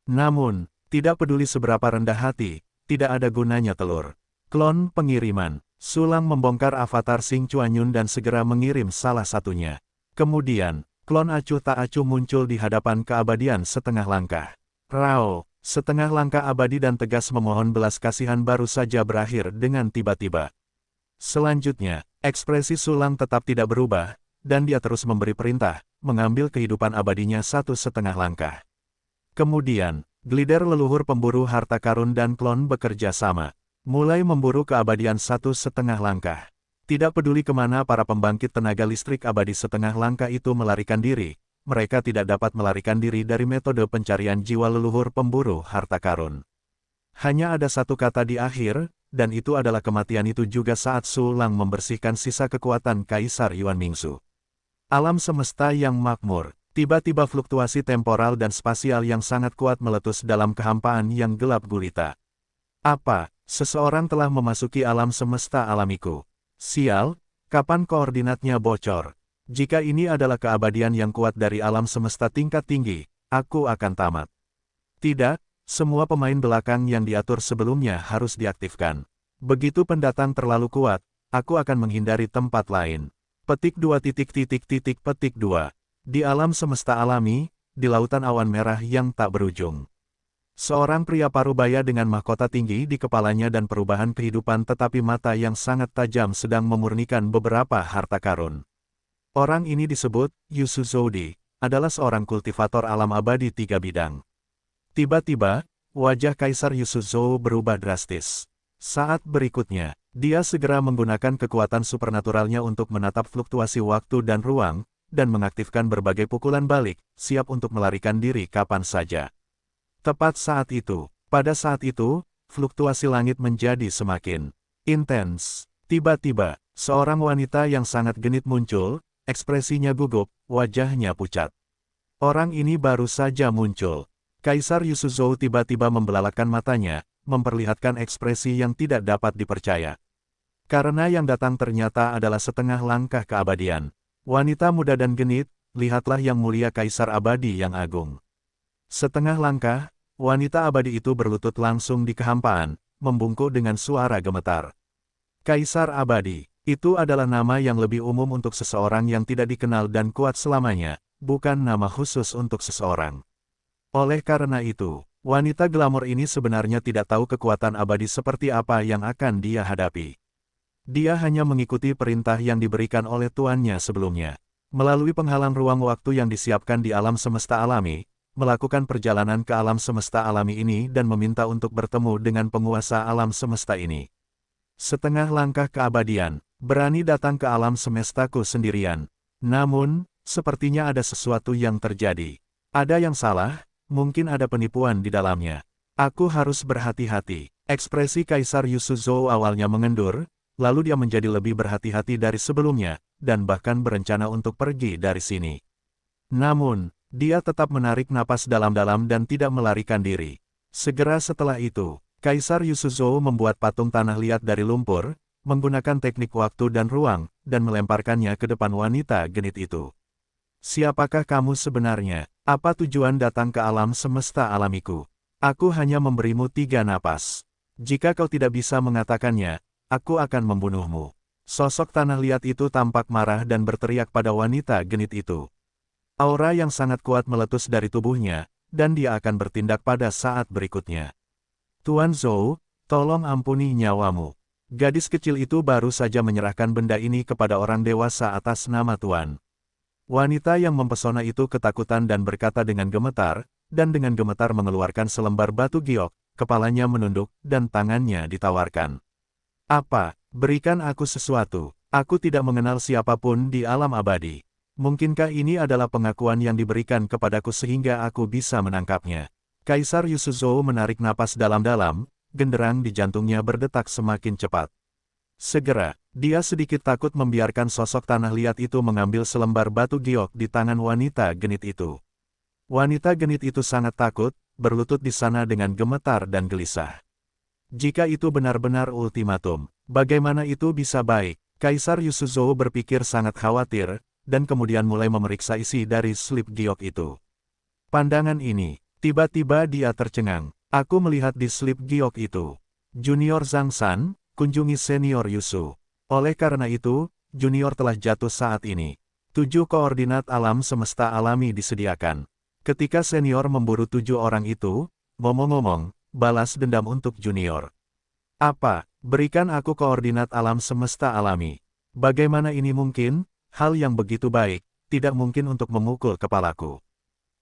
Speaker 1: Namun, tidak peduli seberapa rendah hati, tidak ada gunanya telur. Klon pengiriman, Sulang membongkar avatar Xing Chuanyun dan segera mengirim salah satunya. Kemudian, klon acuh tak acuh muncul di hadapan keabadian setengah langkah. Rao, setengah langkah abadi dan tegas memohon belas kasihan baru saja berakhir dengan tiba-tiba. Selanjutnya, ekspresi Sulang tetap tidak berubah, dan dia terus memberi perintah, mengambil kehidupan abadinya satu setengah langkah. Kemudian, glider leluhur pemburu harta karun dan klon bekerja sama, mulai memburu keabadian satu setengah langkah. Tidak peduli kemana para pembangkit tenaga listrik abadi setengah langkah itu melarikan diri, mereka tidak dapat melarikan diri dari metode pencarian jiwa leluhur pemburu harta karun. Hanya ada satu kata di akhir, dan itu adalah kematian. Itu juga saat Sulang membersihkan sisa kekuatan Kaisar Yuan Mingzu. Alam semesta yang makmur, tiba-tiba fluktuasi temporal dan spasial yang sangat kuat meletus dalam kehampaan yang gelap gulita. Apa? Seseorang telah memasuki alam semesta alamiku. Sial, kapan koordinatnya bocor? Jika ini adalah keabadian yang kuat dari alam semesta tingkat tinggi, aku akan tamat. Tidak. Semua pemain belakang yang diatur sebelumnya harus diaktifkan. Begitu pendatang terlalu kuat, aku akan menghindari tempat lain. Petik 2 petik 2. Di alam semesta alami, di lautan awan merah yang tak berujung. Seorang pria parubaya dengan mahkota tinggi di kepalanya dan perubahan kehidupan tetapi mata yang sangat tajam sedang memurnikan beberapa harta karun. Orang ini disebut Yusu Zodi, adalah seorang kultivator alam abadi 3 bidang. Tiba-tiba, wajah Kaisar Yusuzhou berubah drastis. Saat berikutnya, dia segera menggunakan kekuatan supernaturalnya untuk menatap fluktuasi waktu dan ruang, dan mengaktifkan berbagai pukulan balik, siap untuk melarikan diri kapan saja. Tepat pada saat itu, fluktuasi langit menjadi semakin intens. Tiba-tiba, seorang wanita yang sangat genit muncul, ekspresinya gugup, wajahnya pucat. Orang ini baru saja muncul. Kaisar Yusuzhou tiba-tiba membelalakan matanya, memperlihatkan ekspresi yang tidak dapat dipercaya. Karena yang datang ternyata adalah setengah langkah keabadian. Wanita muda dan genit, lihatlah yang mulia Kaisar Abadi yang agung. Setengah langkah, wanita abadi itu berlutut langsung di kehampaan, membungkuk dengan suara gemetar. Kaisar Abadi, itu adalah nama yang lebih umum untuk seseorang yang tidak dikenal dan kuat selamanya, bukan nama khusus untuk seseorang. Oleh karena itu, wanita glamor ini sebenarnya tidak tahu kekuatan abadi seperti apa yang akan dia hadapi. Dia hanya mengikuti perintah yang diberikan oleh tuannya sebelumnya. Melalui penghalang ruang waktu yang disiapkan di alam semesta alami, melakukan perjalanan ke alam semesta alami ini dan meminta untuk bertemu dengan penguasa alam semesta ini. Setengah langkah keabadian, berani datang ke alam semestaku sendirian. Namun, sepertinya ada sesuatu yang terjadi. Ada yang salah. Mungkin ada penipuan di dalamnya. Aku harus berhati-hati. Ekspresi Kaisar Yusuzhou awalnya mengendur, lalu dia menjadi lebih berhati-hati dari sebelumnya, dan bahkan berencana untuk pergi dari sini. Namun, dia tetap menarik napas dalam-dalam dan tidak melarikan diri. Segera setelah itu, Kaisar Yusuzhou membuat patung tanah liat dari lumpur, menggunakan teknik waktu dan ruang, dan melemparkannya ke depan wanita genit itu. Siapakah kamu sebenarnya? Apa tujuan datang ke alam semesta alamiku? Aku hanya memberimu 3 napas. Jika kau tidak bisa mengatakannya, aku akan membunuhmu. Sosok tanah liat itu tampak marah dan berteriak pada wanita genit itu. Aura yang sangat kuat meletus dari tubuhnya, dan dia akan bertindak pada saat berikutnya. Tuan Zhou, tolong ampuni nyawamu. Gadis kecil itu baru saja menyerahkan benda ini kepada orang dewasa atas nama Tuan. Wanita yang mempesona itu ketakutan dan berkata dengan gemetar, dan dengan gemetar mengeluarkan selembar batu giok, kepalanya menunduk, dan tangannya ditawarkan. Apa? Berikan aku sesuatu. Aku tidak mengenal siapapun di alam abadi. Mungkinkah ini adalah pengakuan yang diberikan kepadaku sehingga aku bisa menangkapnya? Kaisar Yusuzhou menarik napas dalam-dalam, genderang di jantungnya berdetak semakin cepat. Segera, dia sedikit takut membiarkan sosok tanah liat itu mengambil selembar batu giok di tangan wanita genit itu. Wanita genit itu sangat takut, berlutut di sana dengan gemetar dan gelisah. Jika itu benar-benar ultimatum, bagaimana itu bisa baik? Kaisar Yusuzhou berpikir sangat khawatir, dan kemudian mulai memeriksa isi dari slip giok itu. Pandangan ini, tiba-tiba dia tercengang. Aku melihat di slip giok itu. Junior Zhang San, kunjungi senior Yusu. Oleh karena itu, junior telah jatuh saat ini. 7 koordinat alam semesta alami disediakan. Ketika senior memburu 7 orang itu, ngomong-ngomong, balas dendam untuk junior. Apa? Berikan aku koordinat alam semesta alami. Bagaimana ini mungkin? Hal yang begitu baik, tidak mungkin untuk memukul kepalaku.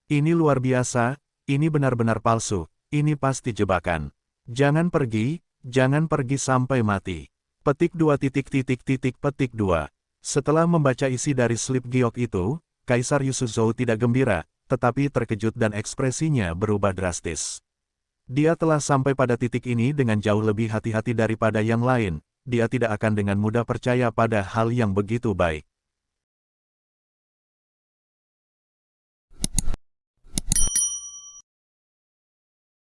Speaker 1: Ini luar biasa, ini benar-benar palsu, ini pasti jebakan. Jangan pergi sampai mati. Petik 2 petik 2. Setelah membaca isi dari slip giok itu, Kaisar Yusuzhou tidak gembira, tetapi terkejut dan ekspresinya berubah drastis. Dia telah sampai pada titik ini dengan jauh lebih hati-hati daripada yang lain, dia tidak akan dengan mudah percaya pada hal yang begitu baik.